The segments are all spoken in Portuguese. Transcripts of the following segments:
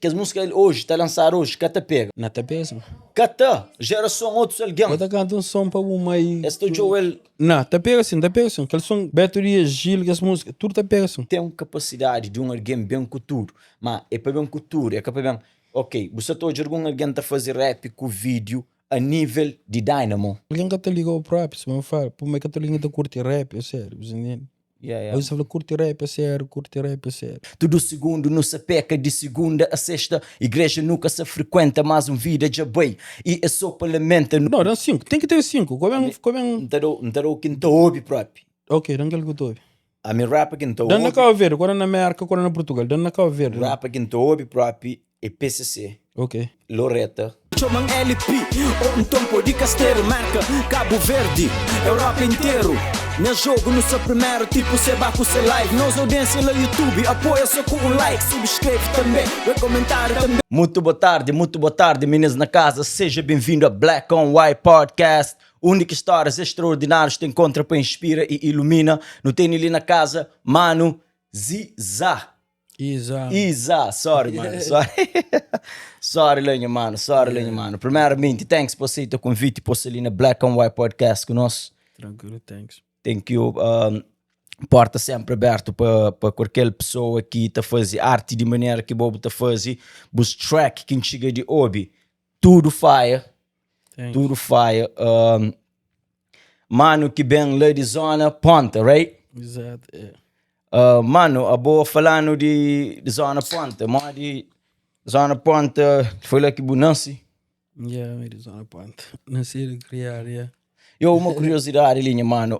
Que as músicas hoje, está a lançar hoje, cata pega. Não te pesa. Cata, geração outros alguém. Quando canta um som para uma aí. Este Joel Não, te pega assim, te pega assim. Aqueles são bateria, Gil, que as músicas, tudo te pega assim. tem uma capacidade de um alguém bem cultura, mas é para bem cultura, é para bem. Ok, você está hoje algum alguém a fazer rap com vídeo a nível de Dynamo. Alguém que te liga ao próprio, se me fala, por que te liga a curtir rap, é sério, você entende? Hoje você fala curtir rap, é sério, curtir rap, é sério. Tudo segundo não se peca de segunda a sexta, igreja nunca se frequenta, mais um vida de boi, e é só parlamento. Não, dá 5, tem que ter 5, como é? Não darou quem está ouve próprio. Ok, não quero que eu estou. A minha rap quem está Dá na ouve, Cabo Verde, agora na América, agora na Portugal, dá na Cabo Verde. rap quem está ouve próprio é PCC, Ok. Loreta. Chamam LP ou um tompo de Casteiro, marca Cabo Verde, Europa inteiro. No jogo, no seu primeiro tipo, cê baco, cê live. Nos audiência no YouTube, apoia só com um like. Subscreve também, vai comentar também. Muito boa tarde, meninas na casa. Seja bem-vindo a Black on White Podcast. Únicas histórias extraordinárias te encontra para inspira e ilumina. Não tem ali na casa, mano, Ziza. Isa, sorry, mano, sorry. Sorry, Lenha, mano, Lenha, mano. Primeiramente, thanks por aceitar o convite por ser ali na Black on White Podcast conosco. Tranquilo, thanks. Thank you. Porta sempre aberta para qualquer pessoa que está a fazer arte de maneira que Bobo está a fazer. Os track que chega de hobby, tudo fire. Thanks. Tudo fire. Mano, que bem lá de zona Ponta, right? Exato, é. Mano, a boa falando de zona Ponta, mas de zona Ponta, foi lá que bunansi. Yeah, me diz uma ponta. Nasci de criar, yeah. Eu, uma curiosidade, linha, mano.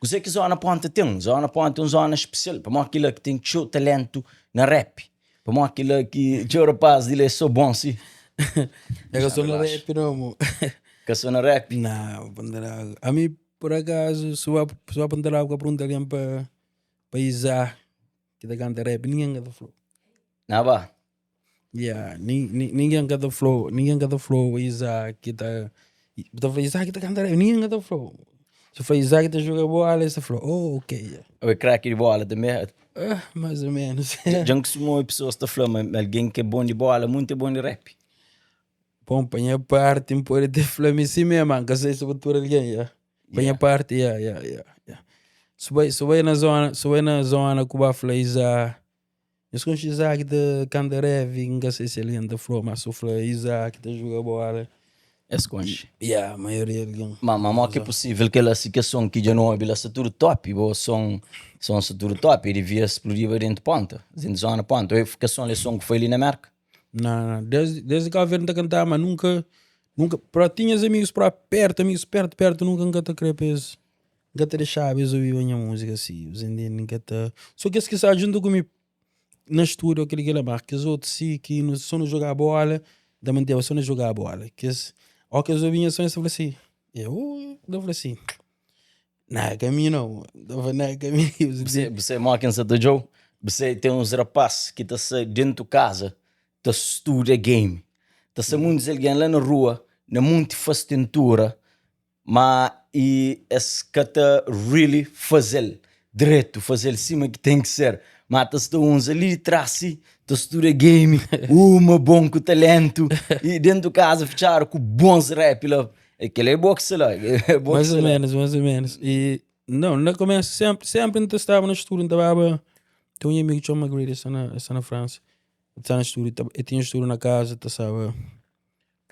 Você que zona Ponta tem? Zona Ponta é uma zona especial. Para mim, aquilo que tem seu talento na rap. Para mim, aquilo que o rapaz dele é só bom, sim. É que eu sou no rap, não, mo. Que sou na rap. Não, Pandaralgo. A mim, por acaso, se eu Pandaralgo, eu pergunto alguém para Isaac, que tá canta rap, ninguém canta flow. Não, vá. Yeah, ninguém canta flow, Isaac, que tá... Isaac que tá canta rap, ninguém canta flow. Se for Isaac que tá jogando bola, você falou, oh, ok. Yeah. Eu craque de bola também. Mais ou menos. Já que uma pessoa está falando, alguém que é bom de bola, muito bom de rap. Bom, para minha parte, pode ter falado assim mesmo, que sei sobre tudo alguém, yeah. Para minha parte, yeah. Se vai na zona que vai falar Isaac, eu escuto Isaac que canta rap, não sei se ele anda flow, mas se fala Isaac que joga bola. Esconde. Yeah, a maioria de alguém. Mas que é possível que ela se questão que já não é bila tudo top, bo são tudo top, ele devia explodir dentro de ponta, dentro de zona ponta. Eu fiquei só lição que foi ali na América. Não, desde que a Verna cantar, mas nunca, para tinhas amigos para perto, nunca te crepes, nunca te deixava ouvir a minha música assim, os indígenas nunca te... Só que esse que junto comigo na estúdio, aquele que marca, que os outros sim, que só não jogar bola, da manter só não jogar bola, que ó que as ouvinhas são assim, eu falei assim, não é caminho não, não é caminho. Você marca Santa Joe, você tem uns rapazes que tá dentro de casa, tá estuda game, tá se muitos alguém lá na rua, na muito faz tentura, mas e esse que tá really fazer direito, fazer cima que tem que ser. Mas tá uns ali de trás, tá estuda game, uma bom com talento, e dentro de casa fecharam com bons rap lá. Aquele é boxe lá. Mais ou menos. E não começo sempre não estava no estúdio, estava. Tem um amigo que chama Grady, está na França. Está no estúdio, eu tinha estúdio na casa, estava.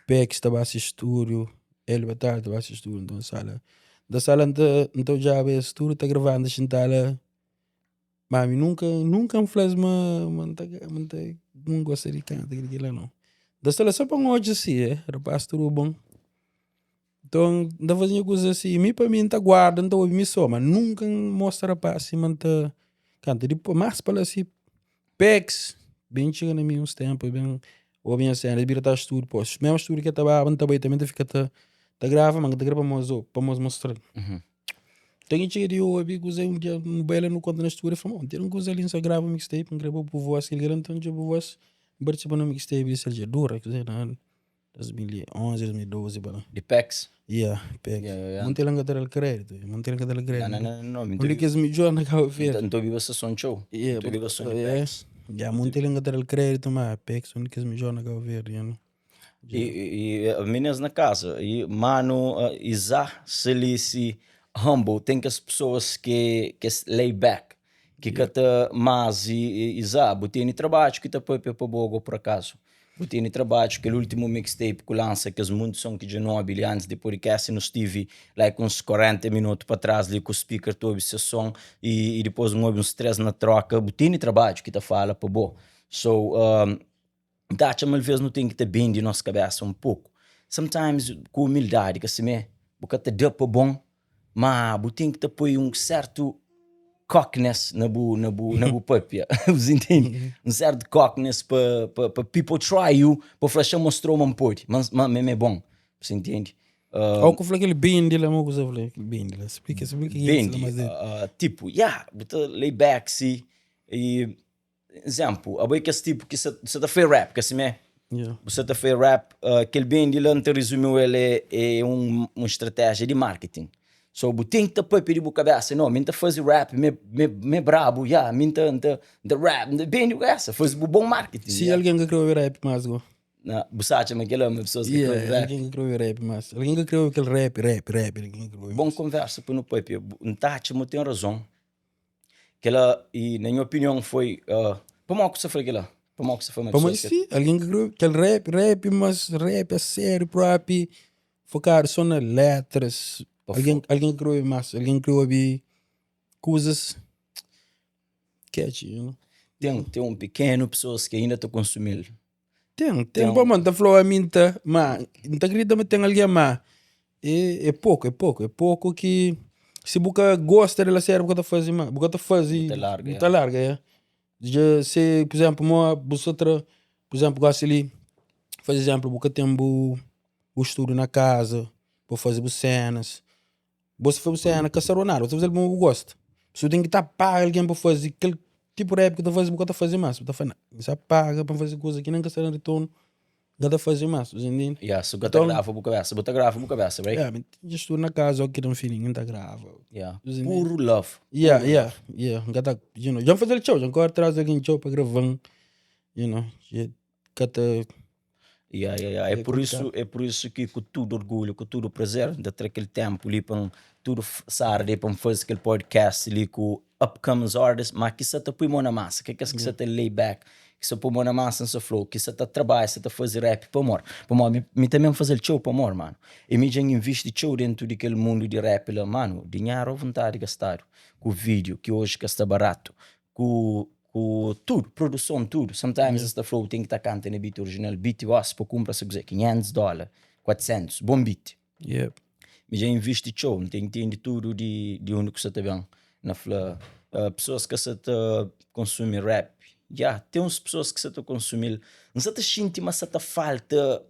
Pex estava assistir estúdio, ele batalha estava assistir estúdio, então sala. Da sala então já veio estúdio, está gravando, sentada. Mami, nunca me fez não gostaria de cantar aquilo não. Da sala só para hoje assim, rapaz, tudo bom. Então, ainda fazia coisas assim, me para mim, tá guarda, então me só, mas nunca mostra para assim, manta canta. Depois, mais para assim, Pex, bem chega na minha uns tempos, bem, ou bem assim, ele vira tá estúdio, pô, mesmo estúdio que eu tava, também fica tá grava, mas tá grava para mostrar. Então, a gente chega de ouvir, usei um dia, um belo no conta na estúdio, falou, tem um coisa ali, só grava um mixtape, gravou por voz, que ele garante, então, por voz, participa no mixtape, isso é dura, quer dizer, 2011, 2012, bala. De Pex? Yeah, Pex. Monte lang kadal crédito. Não. Onde que es milhões na Cabo Verde. Então viva essa som show. Yeah, Então viva som de yeah. Pex. Já, muito ele engatar o crédito, mas Apex, onde que as milhões que eu ver, you know. E meninas na casa, e mano, Isa, se ele se humble, tem que as pessoas que lay back, que cata mais e Isa, botei trabalho que tá para bogo por acaso. Botei trabalho que o último mixtape que lança, que os mundos são que de nove antes de podcast no Stevie, like uns 40 minutos para trás, ali com o speaker todo esse som, e depois uns 3 na troca, botei trabalho que tá fala para bogo. So, dá uma vez não tem que ter bem de nossa cabeça um pouco. Sometimes com humildade, que se me, porque te dá para bom, mas tem que ter põe certo cockness na bu papia. Você entende? Certo cockness para people try you, para flasher mostrou um pode, mas é bom. Você entende? Ou que aquele bem dele, eu vou usar aquele bem dele. Explica bem, tipo, lay back, sim, e exemplo, a que esse tipo que você tá fez rap, que se me você tá fez rap, aquele bem dele antes resumiu ele é uma estratégia de marketing. So, tem que ter pedir a cabeça, não, minta fazer rap, me brabo, minta rap, bem de essa, faz bom marketing. Se alguém que criou rap mais, go. Na, busacha, mas aquela pessoas que criou rap. Alguém que criou rap mais, alguém que criou aquele rap. Bom conversa para no pepe, um tacho, mas tem razão. Aquela, e na minha opinião foi, para mal que você foi aquela, para mal que você foi uma pessoa. Mas sim, alguém que criou aquele rap, mas rap é sério, próprio, focar só nas letras. Alguém criou mais, alguém criou coisas catchy, you know? Tem um pequeno pessoas que ainda estão consumindo. Tem, para mandar flow a mim, mas não acredita que tem alguém mais. É pouco que se você gosta dela série, você faz mais, você faz muito larga, é. Já se, por exemplo, por exemplo, gosta ali, por exemplo, você tem o estúdio na casa, para fazer cenas. Você faz cena caçaronada, você faz o que gosta. Você tem que estar pago alguém para fazer aquele tipo de rap que você faz, você fazer mais. Você paga para fazer coisa que nem caçaram retorno, você fazer mais, você entende? Se você grava a cabeça, right? Yeah, just na casa, que não feeling, não grava. Puro love. Yeah. Gata, you know, já fazer o show, já agora traz alguém show para gravar, you know, gata. É por isso que com todo orgulho, com todo prazer de ter aquele tempo ali para tudo sair para fazer aquele podcast ali com upcoming artists, mas que você está põe mão na massa, que você está lay back, que você põe mão na massa nessa flow, que você está trabalhando, você está fazendo rap para amor, me também fazer show para amor, mano. E me já investi show dentro daquele mundo de rap lá, mano, dinheiro à vontade de gastar, com vídeo que hoje está barato, com tudo, produção, tudo. Sometimes esta flow tem que estar cantando no beat original. Beat gospel, compra se quiser, $500, 400, bom beat. Me já investi show, entende tudo de onde que você está vendo. Na fla, pessoas que você está consumindo rap. Tem umas pessoas que você está consumindo. Não se está sentindo, mas você está falta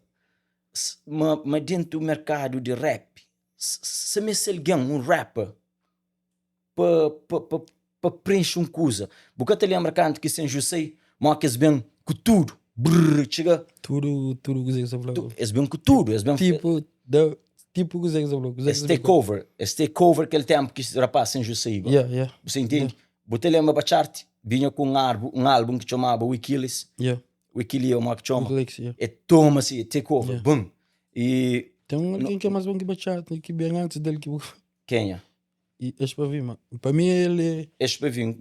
mas dentro do mercado de rap. Se me alguém, um rapper, para preencher coisa. Porque te lembra canto que sem José, mas que é bem com tudo. Chega. Tudo que você falou. É bem com tudo. Tipo que você falou. É takeover aquele tempo que o rapaz sem José. Você entende? Você lembra para chart, vinha com um álbum que chamava Wikileaks. Wikileaks é uma que chama. É toma-se, takeover. Boom. E tem alguém que é mais bom que bachata, que bem antes dele que quem é? E Espavi, mano. Para mim ele Espavi,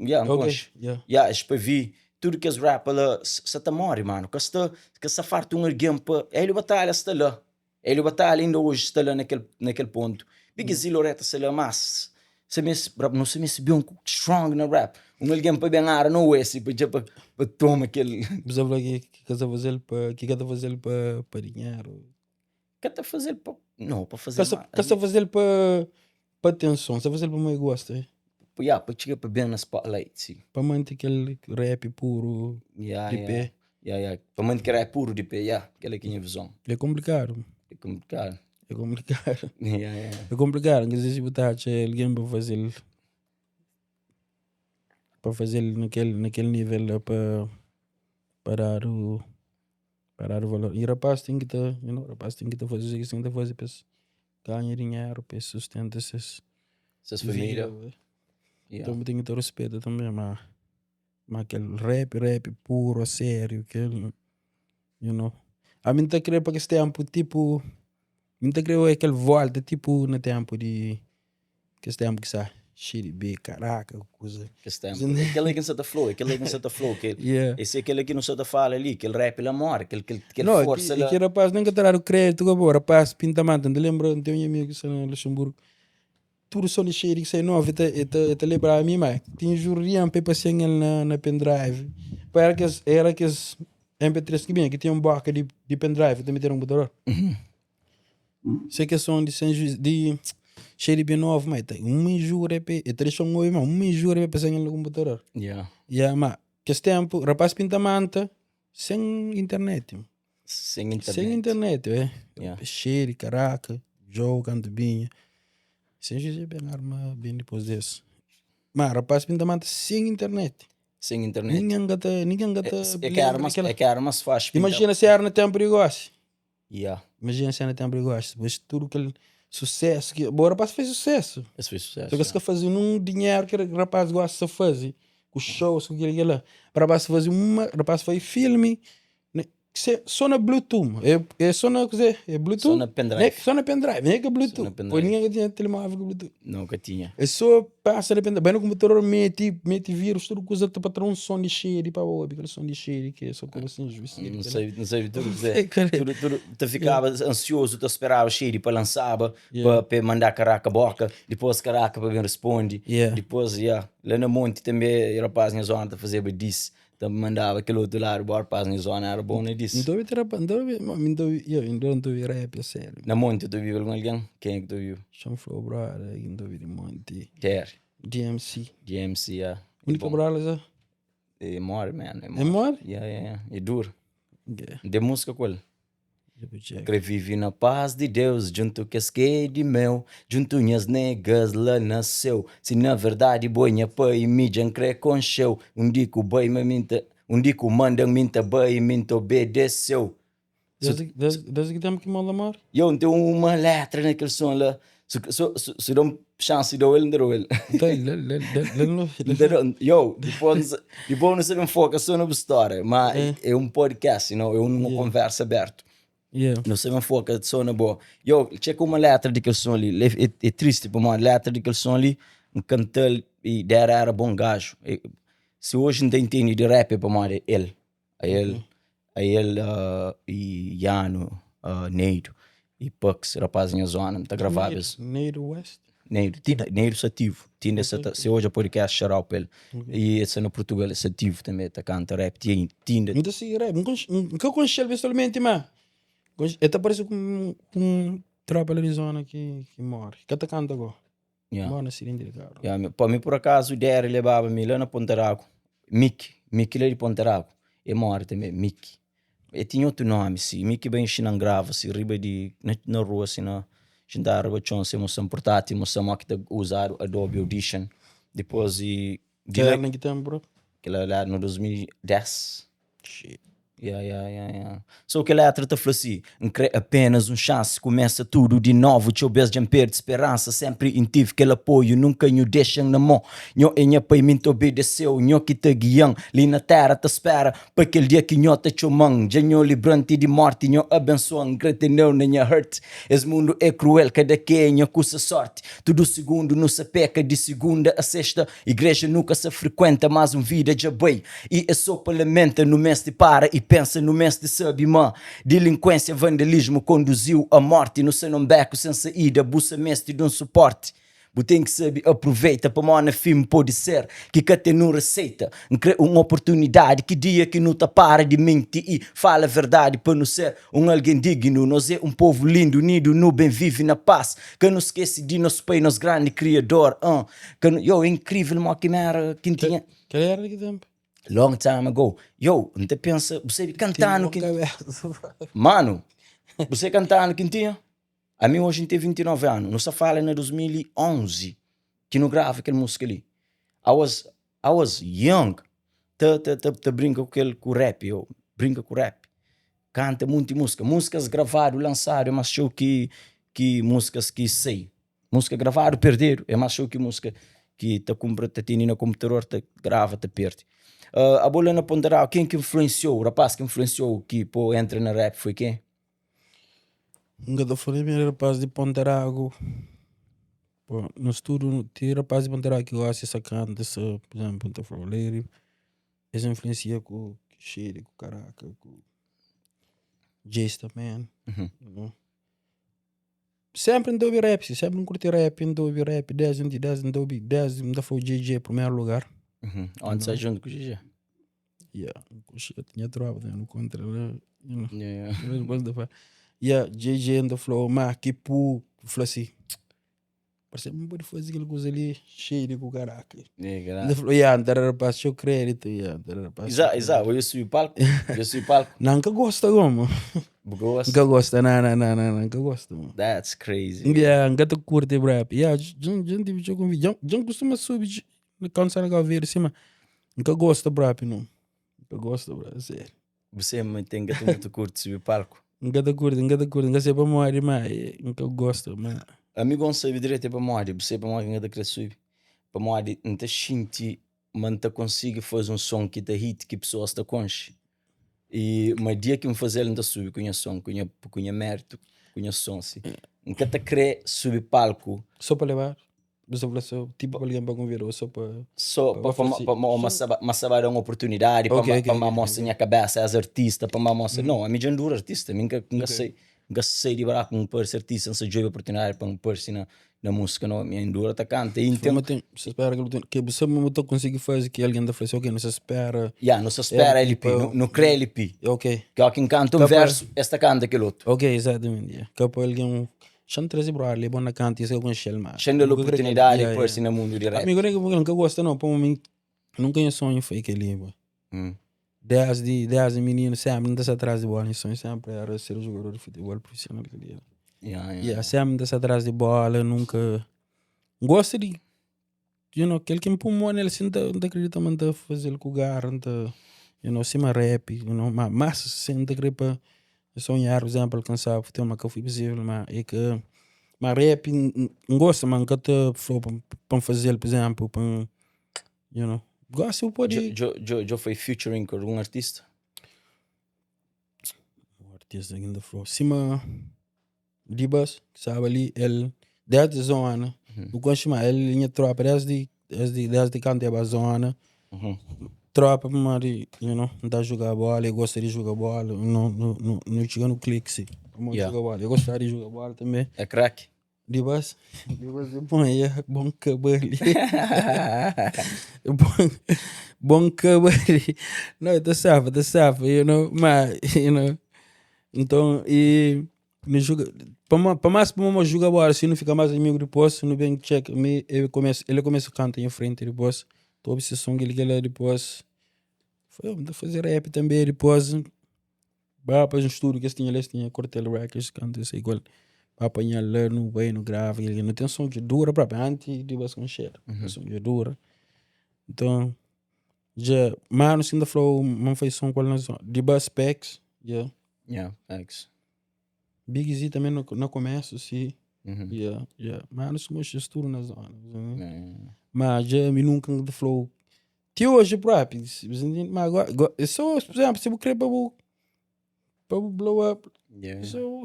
Espavi, tudo que as rap lá, se tá morre, mano. Que se farta alguém para ele batalha está lá. Ele batalha ainda hoje está lá naquele ponto. Big ziloreta se lá mas não se me bem strong na rap. Alguém para bem ara não é assim para tomar aquele. Você fala que cada fazer para dinheiro. Que está fazer para não para fazer. Que está fazer para atenção, você fazer para o meu gosto, para chegar para bem na spotlight, sim. Para manter aquele rap puro de pé. Para manter que rap puro de pé, aquela que é a visão. É complicado. É complicado. É complicado. É complicado, às vezes você tá alguém para fazer naquele nível para dar o valor. E rapaz tem que estar, fazer isso, tem que fazer para ganhar dinheiro, para sustentar essas famílias. Então tem que ter respeito também, mas Mas aquele rap puro, sério, aquele, you know. A mim tá querendo para esse tempo, tipo, mim tá querendo aquele volta, tipo, no tempo de, que esse tempo que sai, shit, B, caraca, coisa. Aquele que não se flow, Yeah. esse é aquele que não se fala ali, aquele rap ele amor, aquele Não, força que rapaz, nunca terá o crédito, rapaz, pintamento, não lembro, não tenho um amigo que está no Luxemburgo. Tudo só de cheiro que sai novo, te lembra a mim, mas tinha juriam para passar na pendrive. Era que as MP3 que vinha, que tinha um bloco de pendrive, também tem um botão. Sei que são de cheiro bem novo, mas jura, deixa um oi, mas jura para passar no computador. Yeah. Mas que esse tempo, rapaz pintamento, sem internet. Sem internet, Yeah. Cheiro, caraca, jogo, canto bem. Sem dizer bem arma bem depois disso. Mas rapaz pintamento sem internet. Sem internet. Ninguém gata. É que a arma se faz. Imagina se a arma tem perigoso. Yeah. Imagina se a arma tem perigoso. Mas tudo aquele sucesso que. Bom, o rapaz fez sucesso. Esse foi sucesso. Só que se fazer um dinheiro que o rapaz gosta de fazer. Com shows, com aquilo lá. O rapaz fazer rapaz faz filme. Só na Bluetooth. Só na Bluetooth. Só na pendrive. Só na pendrive. Nem é que Bluetooth. Pois ninguém tinha telemóvel com Bluetooth. Nunca tinha. É só passa na pendrive. Bem no computador mete vírus, tudo coisa para ter um som de cheiro para o aquele som de cheiro que é só coisa assim. Não sei tudo dizer. Tudo tu ficava ansioso, tu esperava o cheiro para lançava, para mandar caraca boca, depois caraca para ver responde. Depois, lá no monte também, o rapaz na zona fazia disso. Também mandava aquele outro lado, o rapaz na zona era bom disso. Então eu vi rap, sério. Na monte tu viu com alguém? Quem é que tu viu? Chama Flow Brother, então vi de monte. Ter. DMC. Yeah. Única brother, é more, man. É more? Yeah. É duro. Yeah. De música qual? Que vive na paz de Deus, junto que de meu, junto minhas negas lá nasceu. Se na verdade boinha pai mídia crê com show, dico boi minta, dico manda minta bai minta obedeceu. Desde que tempo que manda amor? Eu tenho uma letra naquele som lá. Se dá chance de ele, não ele. Eu, depois não se foca só na história, mas é um podcast, é uma conversa aberta. Não se foca só na boa. Eu checo uma letra daquele som ali, é triste para mim, a letra daquele som ali, um cantor e era bom gajo. Se hoje não tem de rap para mim, é ele. Ele e Yano, Neiro. E Pux, rapazinha zona, tá gravado. Neiro West? Neiro sativo. Se hoje é podcast xaral para ele. E esse no Portugal é sativo também, tá canta rap. Tinda. Então se rap, nunca conheci ele pessoalmente, mas ele parece com tropa ali zona que morre. Que tá canta agora. Mora na cilindra, cara. Para mim, por acaso, o DR levava-me lá na Ponterago. Mickey lá de Ponterago. E morre também, Mickey. E tinha outro nome, sim. Mickey bem grava, se riba de na rua, assim, na gente arba chance, moção portátil, moção máquina usar Adobe Audition. Depois e que ano que tem, bro? Que lá no 2010. Shit. Só que a letra te falou assim, apenas chance, começa tudo de novo, te obes de perder esperança, sempre em tive aquele apoio, nunca me deixam na mão, nho e minha pai me obedeceu, nho que te guiam, ali na terra te espera, para aquele dia que nho te chomang, já nho librante de morte, nho abençoam, gratidão na minha hurt, esse mundo é cruel, cada quem nho custa sorte, tudo segundo não se peca, de segunda a sexta, igreja nunca se frequenta, mas vida já bem, e é só parlamenta no mês de para, e pensa no mês de subimã. Delinquência, vandalismo conduziu à morte. No seu beco sem saída, buça mestre de um suporte. Tem que saber, aproveita para uma filme pode ser que tem não receita. Uma oportunidade que dia que não tá para de mentir e fala a verdade para não ser alguém digno. Nós é povo lindo, unido, no bem vive na paz. Que não esquece de nosso pai, nosso grande criador. É incrível, mas que era quem tinha. Que era que tempo? Long time ago. Não pensa, você cantando que... Mano, você cantando que tinha? A mim hoje tem 29 anos. Não se fala em 2011 que não grava aquela música ali. I was young. Te brinca com o rap, eu brinca com o rap. Canta muita música. Músicas gravadas, lançadas, mas show que músicas que sei. Música gravada, perderam. É mais show que música que te compra, te tem no computador, te grava, te perde. A bola na ponderar, quem que influenciou, o rapaz que influenciou que pô, entra na rap foi quem? Nunca falei meu rapaz de Ponterago. Pô, no estudo, tem rapaz de Ponterago que gosta de canta, por exemplo, Ponta Flores. Eles influenciam com o Cheiro, com o Caraca, com o Jace também. Uhum. You know? Sempre não ouvi rap, sempre não curti rap, não ouvi rap. 10 não ouvi, 10 ainda foi o JJ em primeiro lugar. Uhum. Onde você junto com o GG? Yeah, eu tinha tropa, não contra, you know. Yeah. Yeah, JJ ainda falou, mas que pu, falou assim, parece que não pode fazer aquela coisa ali, cheio com o Caraca. Ainda falou, andar rapaz, seu crédito, andar rapaz. Exato, eu subi palco, Nunca gosta, como? Nunca gosta, não, nunca gosta. That's crazy. Yeah, nunca te curte rap. Yeah, já tive que convidar. Já costuma subir, quando sai na ver cima. Nunca gosta rap, não. Nunca gosta, sério. Você tem que muito curto subir palco. Nunca te curte, nunca sei para morrer, mas nunca gosta, mas... Amigo, não sabe direito para morrer, você para morrer ainda quer subir. Para morrer, não te sente, mas não consigo fazer som que te hit, que pessoas te conche. E mas dia que me fazer ele ainda subir com som, com mérito, com som, assim. Nunca te crê subir palco. Só para levar? Você falou só, tipo para alguém para convidar, ou só para... Só para saber uma oportunidade, para mostrar minha cabeça às artistas, para mostrar, não, a minha já não é artista, nunca sei de barato com um artista, não sei de oportunidade para um person na música, não, minha endura tá canta. Então, você espera que você não consegue fazer que alguém da frente, ok, não se espera. Não se espera LP, não crê LP. Ok. Que alguém canta um verso, esta canta aquele outro. Ok, exatamente. Que para alguém... Shan trazer para ali, bom na canta, isso é com Shelma. Sendo a oportunidade por si no mundo de rap. Amigo, eu nunca gosto, não. Para mim, nunca eu sonho foi aquele livro. Desde menino, sempre não está atrás de bola. Sonho sempre era ser um jogador de futebol profissional. Sempre não está atrás de bola, nunca... Gosto de... aquele que me pulmou nele, assim, não acredita muito fazer com o gar, não cima rap, mas sem não acredita sonhar, por exemplo, alcançar o tema que foi possível, mas é que rap não gosta, mas nunca te falou para fazer, por exemplo, para, gosto eu pode... Já foi featuring com algum artista? Um artista ainda falou, cima Dibas, que sabe ali, ele, desde a zona, o que chama ele, linha tropa, desde cantar a zona, tropa, mas, não dá jogar bola, eu gostaria de jogar bola, não chega no clique, sim. Jogar bola. Eu gostaria de jogar bola também. É craque? Dibas é bom cabelo. Bom cabelo. Não, tá safe, mas, então, e me joga, para mais jogar bola, se não fica mais amigo depois, não vem check, ele começa a cantar em frente depois. Tô obsessão que ele depois foi fazer rap também depois vai para um estúdio que eles tinham Cortel Records canta isso igual para apanhar lá no bem no grave ele não tem som de dura para antes de bas com cheiro som de dura então já mano ainda falou não fez som qual não de bas specs thanks Big Z também no começo sim mano se mostrou estúdio na zona mas já me nunca falou que hoje próprio mas agora só por exemplo se eu querer para blow up so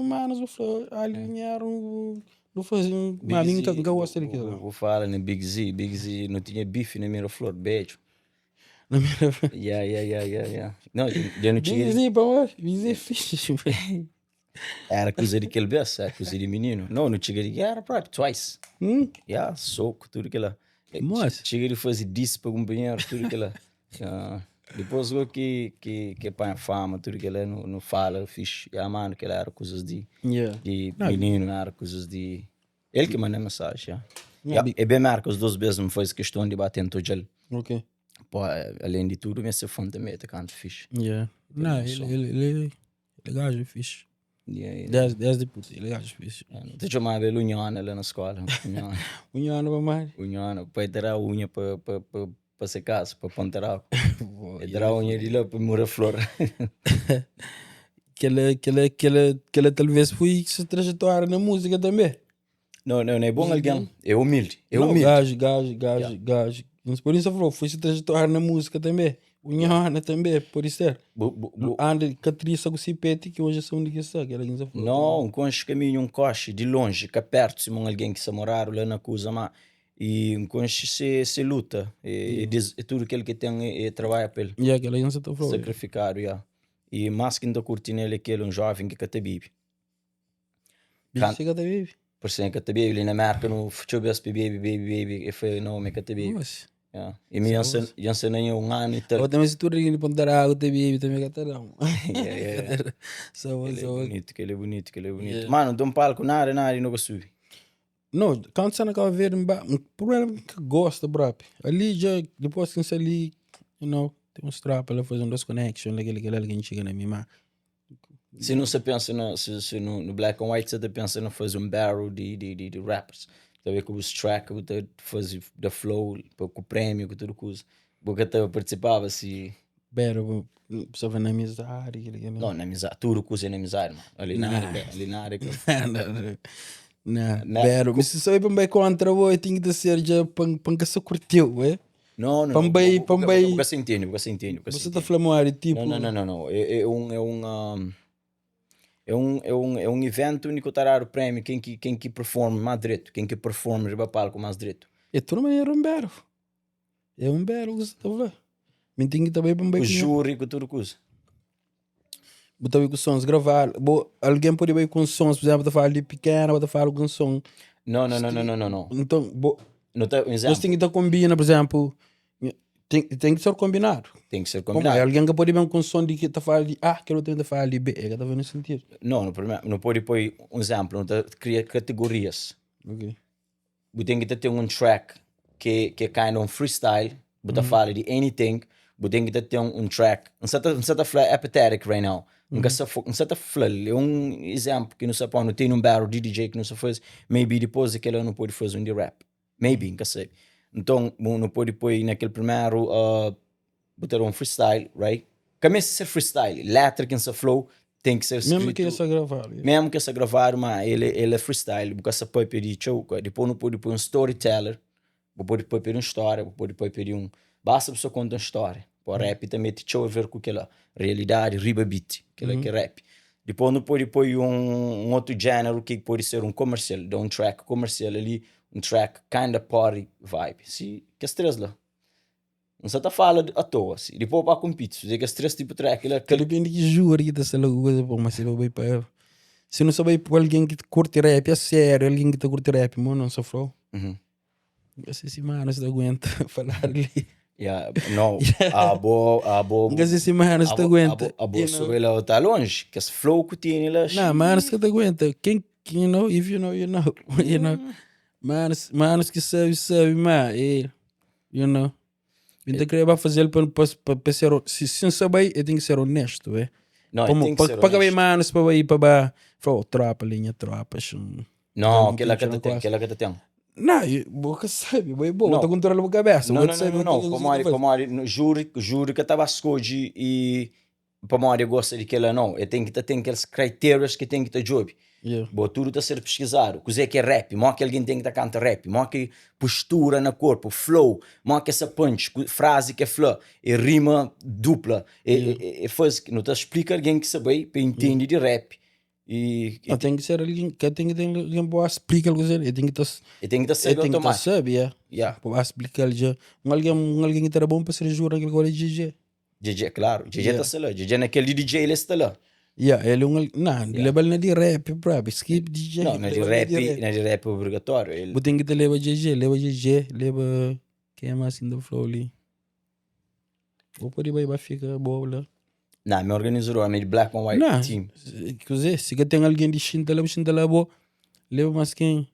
manos o flow alinharam não faziam mas nunca gosto daquilo vou falar no Big Z não tinha bife na minha flor beijo na minha não eu não tinha Big Z para Big Z fixe era coisa de aquele beijo era coisa de menino não tinha de era próprio twice soco tudo aquilo cheguei a fazer disso para companheiro tudo aquilo depois que põe fama tudo aquilo não fala fixe mano que era coisas de menino era coisas de ele que manda mensagem é bem marca os dois vezes me fez questão de bater em todo ele além de tudo me se fonte também tá canto fixe não ele é gajo fixe desde puto ele é gajo fixe tu chamava ele Unhana lá na escola Unhana para mais Unhana para ter a unha para ser casa para ponterar ter a unha de lá para morar flor que ele talvez foi se trajetória na música também Não é bom alguém. É humilde. É Não, humilde. gajo. Por isso eu falo, foi se trajetória na música também. O Nhana também, por isso é. Anda, Catriça com Cipete, que hoje são de que sabe, que ela já falou. Não, com os caminhos, um coche de longe, que perto, se alguém que se morar lá na coisa, mas e um coche se luta, e tudo aquele que tem trabalha para ele, E aquela já está falando. sacrificar, e mais que ainda curti nele aquele um jovem que até vive. Bicho, você até vive. Por ser que até vive, ele na marca no futebol, baby, e foi nome que até vive. Nossa. E me ensinei ano e tal. Ou também se tu reguinho para dar água, até vive, também que até não. Ele é bonito. Yeah. Mano, de um palco, nada, não vou subir. Não, quando você não acaba ver, um problema que gosta, bro. Ali já, depois que você ali, tem uns trapos, ela faz um desconnection, alguém chega na minha. Se não se pensa no Black and White, você pensa no fazer um barrel de rappers. Talvez com os tracks, fazer da flow, com o prêmio, com tudo coisa. Porque até eu participava, se... Barrel, precisava na amizade. Não, na amizade, tudo coisa é na amizade, mano. Ali na área. Não, barrel. Mas se você vai para contra o tem que ser já para que você curtiu, é? Não. Pambai. Porque você entende. Você está falando tipo... Não. É um evento único tarar o prêmio quem que performa mais direito, quem que performa riba palco mais direito. É tudo maneira um barrel. É um barrel que você está falando. Me tem que também para O júri com tudo coisa. Botar com sons, gravar. Alguém pode ir com sons, por exemplo, falar de pequena, ou falar com som. Não. Então, Não tá, você tem que estar combina, por exemplo, tem que ser combinado. tem que ser Como combinado. é? Alguém que pode ir com som de que está falando de quero tentar falar de B, que está vendo sentido. Não pode pôr um exemplo, não tá, cria categorias. Ok. Você tem que ter um track que é kind of freestyle, você fala de anything, você tem que ter um track, não está a falar apathetic right now. Não está a falar, é um exemplo que não se pode, não tem um barrel de DJ que não se faz, maybe depois aquele não pode fazer um de rap. Maybe, nunca sei. Então, não pode pôr naquele primeiro, botar um freestyle, right? Começa a ser freestyle, letra que se flow tem que ser escrito. Mesmo que essa gravar. Mesmo que essa gravar, mas ele é freestyle, porque você pode pedir show, depois não pode pôr um storyteller, pode pedir uma história, pode pedir um... Basta a pessoa contar uma história. Para rap também tem show a ver com aquela realidade, riba beat, aquela que é rap. Depois não pode pôr um outro gênero que pode ser um comercial, dá um track comercial ali, um track kind of party vibe. Se que as três lá. Não se está falando à toa, assim. Depois para competir, se que as três tipo de track, ele Depende que jura que está sendo coisa bom, mas se vai para... Se não sabe para alguém que curte rap, é sério, alguém que curte rap, mano, não sofreu. Não sei se mano você aguenta falar ali. Não, a boa... Não sei se mano você aguenta. A boa sobre ela está longe, que esse flow que tem ela... Não, mano você aguenta. Quem, if you know, you know. Manos que sabe, mas, Então, queria fazer para ser... Se não sabe, eu tenho que ser honesto, é? Não, tem que ser para honesto. manos, para ir para... Tropa, linha, tropa, Não, aquela que tem. Não, boca sabe, vai bom, tá controlando a cabeça. Não. Como no júri que estava escolhi e para eu gosto de aquela não, eu tenho que ter aqueles critérios que tem que ter job. Tudo está a ser pesquisado. Coisa que é rap, mas que alguém tem que cantar rap, mas que postura no corpo, flow, mas que essa punch, frase que é flow, e rima dupla, e faz não te explica alguém que sabe para entender de rap. Não tem que ser alguém que tem que ter alguém para explicar coisa, tem que estar saber automático. Para explicar já. Alguém que era bom para ser jura que agora é DJ. DJ, claro, DJ está lá, DJ naquele DJ ele está lá. Ele leva na de rap, brabo, skip DJ. Não, na de rap obrigatório. Ele tem que te leva GG, leva quem mais ainda flow ali. Ou pode ir para ficar boa lá. Não, me organizou a minha Black and White team. Não, se tem alguém de Shinta lá, boa, leva mais quem?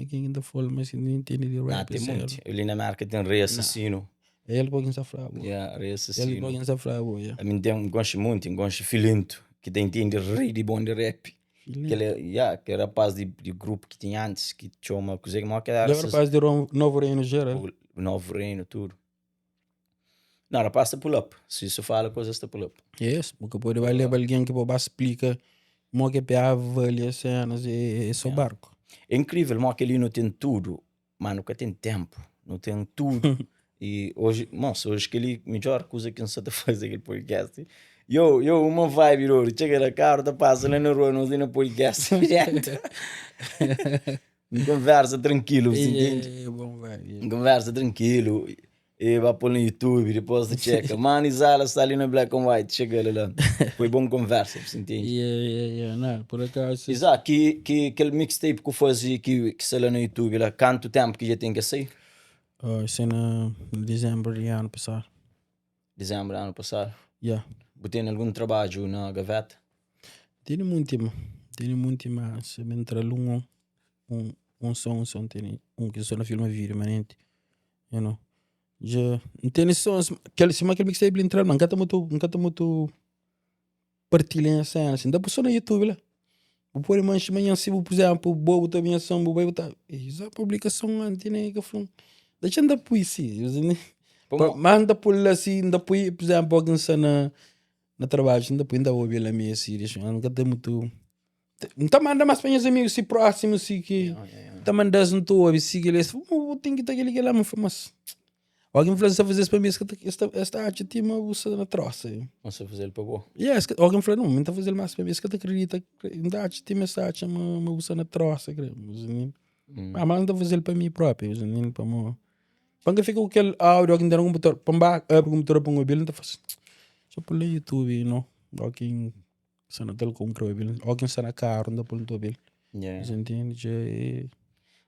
Quem ainda fala, mas não entende de rap. Não, tem muito. Ali na marca tem Rei Assassino. Ele pode estar fraco. Rei Assassino. Ele pode estar fraco, A mim tem um gosto muito, um gosto filinto, que tem entende rei de bom de rap. Que era rapaz de grupo que tinha antes, que tinha uma coisa que era... Ele era rapaz de Novo Reino, geral. Novo Reino, tudo. Não, rapaz está pull-up. Se isso fala, coisas está pull-up. Porque pode levar alguém que pode explicar como que é a avaliar cenas e seu barco. É incrível, mas aquele não tem tudo, mas nunca tem tempo, não tem tudo. E hoje, nossa, hoje aquele melhor coisa que não se fazer aquele podcast. Uma vibe, bro, chega na carro, tá passando na rua, não tem no podcast direto. Conversa tranquilo, você entende? É bom, vai. Conversa tranquilo. E vai pôr no YouTube, depois você checa. Mano, Isala está ali no Black and White, chega lá. Foi bom conversa, você entende? Não, por acaso. Exato, que aquele mixtape que eu fazia que saiu lá no YouTube, lá, quanto tempo que já tem que sair? Isso é no dezembro de ano passado. Dezembro, ano passado. Yeah. Tem algum trabalho na gaveta? Tem muito, mas se me entra um som, tem que só na filma vídeo, mas you know. Já tem sons, aquele mixtape entrar, não cata muito partilha essa cena, assim, dá para só no YouTube lá. Vou pôr manhã se por exemplo, bobo também som, bobo tá, essa publicação antes né que foi. Deixa andar poesia, mas anda por lá assim, anda por exemplo, alguém na trabalho, ainda ouvir lá minha série, não cata muito. Não manda mais para meus amigos se próximos, se que tá mandando não tô ouvir, se que eles, tem que estar aquele lá, mas alguém falou fazer isso para mim, esta arte tem uma usa na troça. Vamos fazer ele para boa. Alguém falou, não, tá fazendo mais para mim, que acredita, ainda arte tem essa arte, uma usa na troça, mas não tá fazendo para mim próprio, para mim. Quando fica com aquele áudio, alguém dá no computador, para o computador para o mobile, não tá fazendo. Só por lá YouTube, não, alguém sana telecom crowbil, alguém sana carro, não dá por YouTube. Você entende?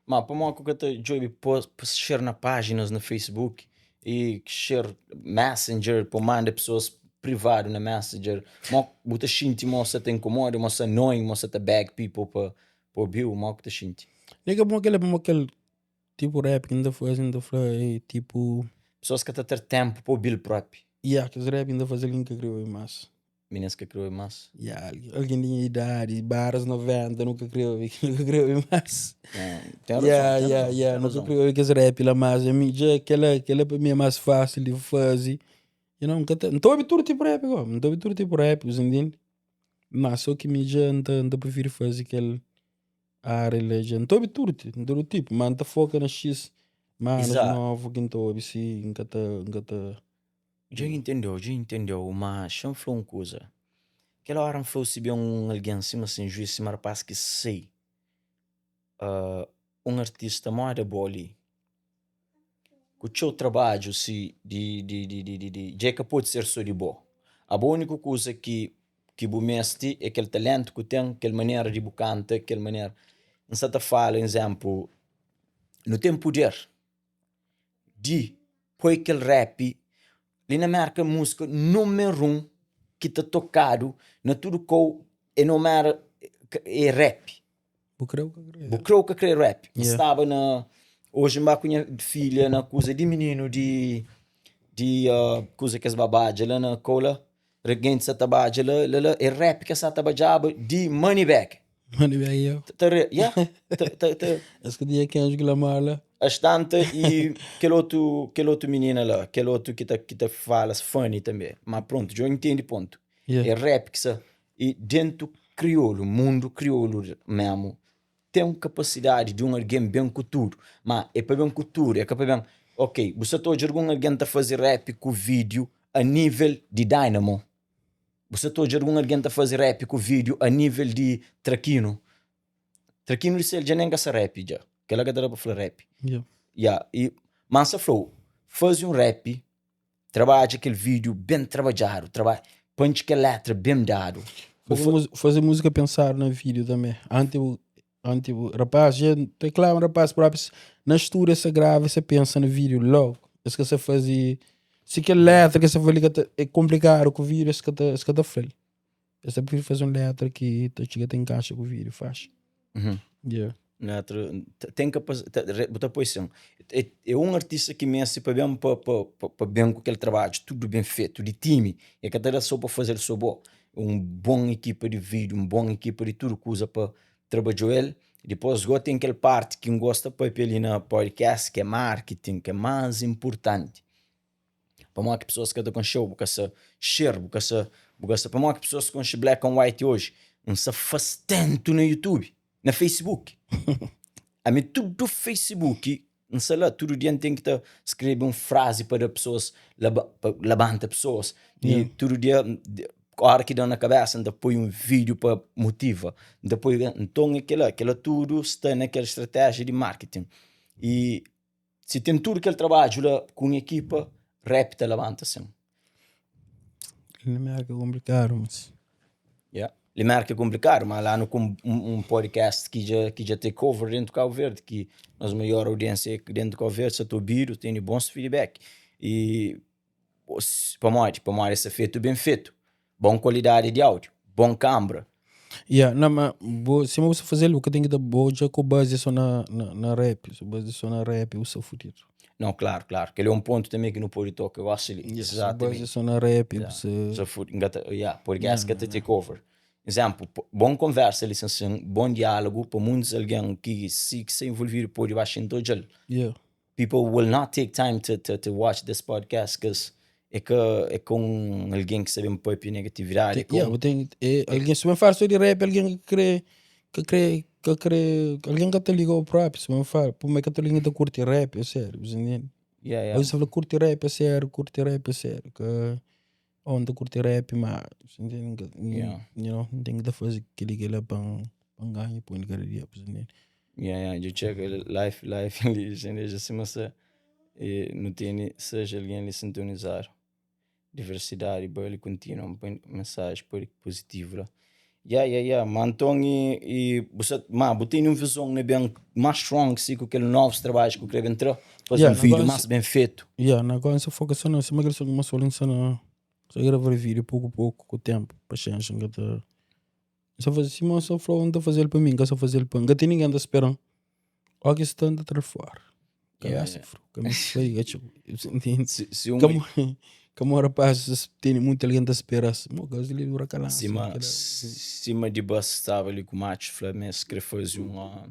Mas para mim, que eu jogo para share na páginas no Facebook e share Messenger para mandar pessoas privadas na Messenger. Mas você sente que você te incomoda, você annoying, você te bag people para ouvir, mas que você sente. Liga para aquele tipo rap que ainda faz, tipo... Pessoas que ter tempo para ouvir próprio. Que os rap ainda fazem link que criou mais. Meninas que criou mais. Alguém tinha idade, barras 90, nunca criou mais. Tem razão. Nunca criou que os rap lá mais. Aquela para mim é mais fácil de fazer. Não estou habituado tipo rap, não estou habituado tipo rap, você entende? Mas só que me já não prefiro fazer aquele área legend. Estou habituado, tipo, mas não foca na X. Mas novo que estou assim, nunca Já entendeu, mas deixa eu falar uma coisa. Aquela hora falou se bem alguém assim, sem juízo, mas parece que sei. Artista moda boli. Que o seu trabalho se já que pode ser só de boa. A única coisa que bumeste é aquele talento que tem, aquela maneira de canta, aquela maneira. Não se te fala, exemplo, não tem poder de pôr aquele rap ali na marca música número 1 que está tocado na tudo que é número é rap. Eu creio que é rap. Estava na hoje uma filha na coisa de menino de coisa que é babade lá na cola regente sa tabaja lá é rap que essa tabajaba de Moneybag. Eu. Acho que dia que anjo mala. Bastante e aquele outro menino lá, aquele outro que tá fala funny também. Mas pronto, já entendi ponto. É rap que e dentro crioulo, mundo crioulo mesmo, tem uma capacidade de alguém bem cultura, mas é para bem cultura, é para bem, ok, você está a alguém a fazer rap com vídeo a nível de Dynamo. Você está a alguém a fazer rap com vídeo a nível de Traquino. Traquino disse, ele já nem gosta rap já. Aquela que dá para falar rap. E Mansa Flow faz um rap, trabalha aquele vídeo bem trabalhado, põe aquela letra bem dado. Fazer música pensar no vídeo também. Antes rapaz, já reclama, rapaz, na história você grava, você pensa no vídeo logo. Isso que você faz, se que letra que você faz é complicado com o vídeo, isso que está feio. Você prefere fazer uma letra que chega a encaixa com o vídeo, faz. Tem capacidade, botar posição. É um artista que me para bem para bem com aquele trabalho, tudo bem feito, de time. É que era só para fazer só bom. Bom equipa de vídeo, bom equipa de tudo que usa para trabalhar ele. Depois tem aquela parte que gosta para ele na podcast, que é marketing, que é mais importante. Para mais que pessoas que estão com show, porque essa share, porque essa para mais que pessoas com black and white hoje, não se faz tanto no YouTube. na Facebook. A mim tudo Facebook, não sei lá, todo dia tem que escrever uma frase para pessoas, levantar pessoas. E todo dia, a hora que dá na cabeça, depois um vídeo para motivar. Depois, então, aquela tudo está naquela estratégia de marketing. E se tem tudo aquele trabalho lá com a equipa, repita, levanta-se. Ele me é complicado, mas... Yeah. Ele marca complicado, mas lá no podcast que já tem cover dentro do Cabo Verde, que nós maior audiência dentro do Cabo Verde, se eu biro, tem bons feedback. E para nós esse é feito bem feito. Boa qualidade de áudio, bom câmera. Não, mas se você fazer o que tem que dar boa, já com base só na rap, se base só na rap, eu sou fudido. Não, claro, que ele é um ponto também que não pode tocar, eu acho ali. Exatamente. Base só na rap, você... podcast que tem cover. Exemplo, bom conversa, licença, bom diálogo, para muitos alguém que se envolver pode baixar em todo dia. People will not take time to watch this podcast, because é com alguém que sabe um pouco de negatividade. Alguém se me fala de rap, alguém que crê, alguém que te liga ao próprio, se me fala, como é que te liga a curtir rap, é sério, entende? Hoje você fala curtir rap, é sério, que onde curtir rap, mas entende? Não tem que fazer aquele lá para ganhar por encarar, entende? Eu checo life ali, já se mostra, não tem seja alguém ali sintonizar. Diversidade, boa, ele continua uma mensagem positiva lá. Mas então, você tem uma visão bem mais strong, se com aqueles novos trabalhos que eu quero entrar, fazer um vídeo mais bem feito. Agora se foca só nessa, mas uma solução, só gravar vídeo pouco a pouco, com o tempo, paciência, só fazer assim, mas só falou, não fazer para mim, só fazer para mim, não tem ninguém esperando. Olha que está a trafar. Como rapaz tem muita gente a esperar, mas ele dura calado. Cima de bus estava ali com o Macho Flamengo que fez um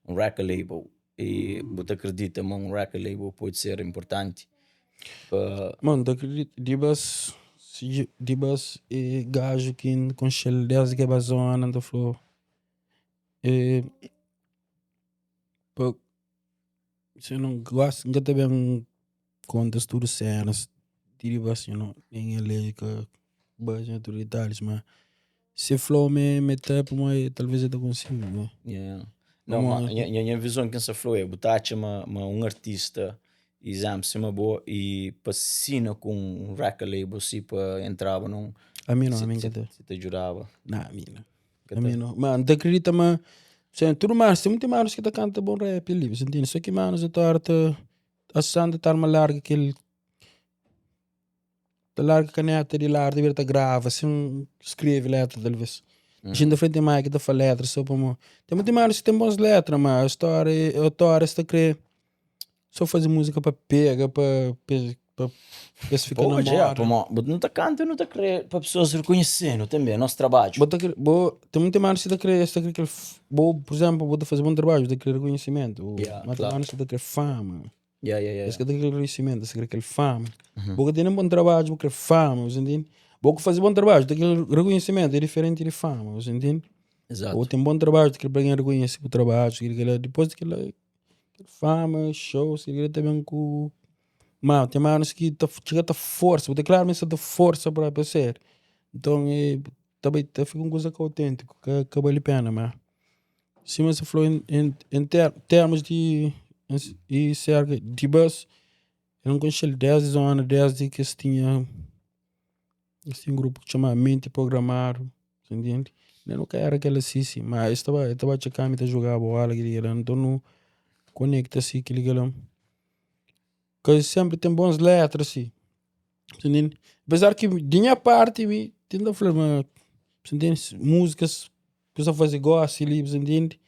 record label, e você acredita, um record label pode ser importante. Mano, de bus é gajo que com shell desde que basou anda falou se não gosta, não tem bem contas tudo cenas, diria assim, não, em ele que base autoridades, mas se flow me tapa, mas talvez eu não consiga, né? Não, mas minha visão que essa flow é botar um artista, exame se uma boa e passina com um record label se para entrava num. A mim não, se te jurava. Não, a mim não. Mano, te acredita, mas tudo mais, tem muito mais que te canta bom rap ali, você entende? Só que mano, você torta a sanda estar uma larga aquele da larga caneta de larga, de ver grava, assim escreve letra talvez. Gente da frente mais que te fala letra, só para mo. Tem muito mais que tem boas letras, mas a história está crer só fazer música para pega, para ficar na moda. Não te canta, não te crer para pessoas reconhecendo também nosso trabalho. Tem muito mais que te crer, por exemplo, vou fazer bom trabalho, te crer reconhecimento, mas tem mais que te crer fama. Esse que tem aquele reconhecimento, esse que aquele fama. Porque tem um bom trabalho, porque fama, você entende? Porque fazer bom trabalho, tem aquele reconhecimento, é diferente de fama, você entende? Exato. Ou tem bom trabalho, tem que alguém reconhecer o trabalho, depois daquela fama, show, se também com... Mas tem mais que chega a força, porque claramente você força para ser. Então, também fica uma coisa autêntica, que vale a pena, mas... Se você falou em termos de... E cerca de bus, eu não conheço 10 anos, desde que tinha um grupo que chama Mente Programado, entende? Eu nunca era aquela assim, mas estava checando, me jogar bola, então não conecta-se aquele galão. Que sempre tem bons letras, assim, entende? Apesar que, de minha parte, tendo a falar, entende? Músicas, pessoal faz gosto, livros, entende?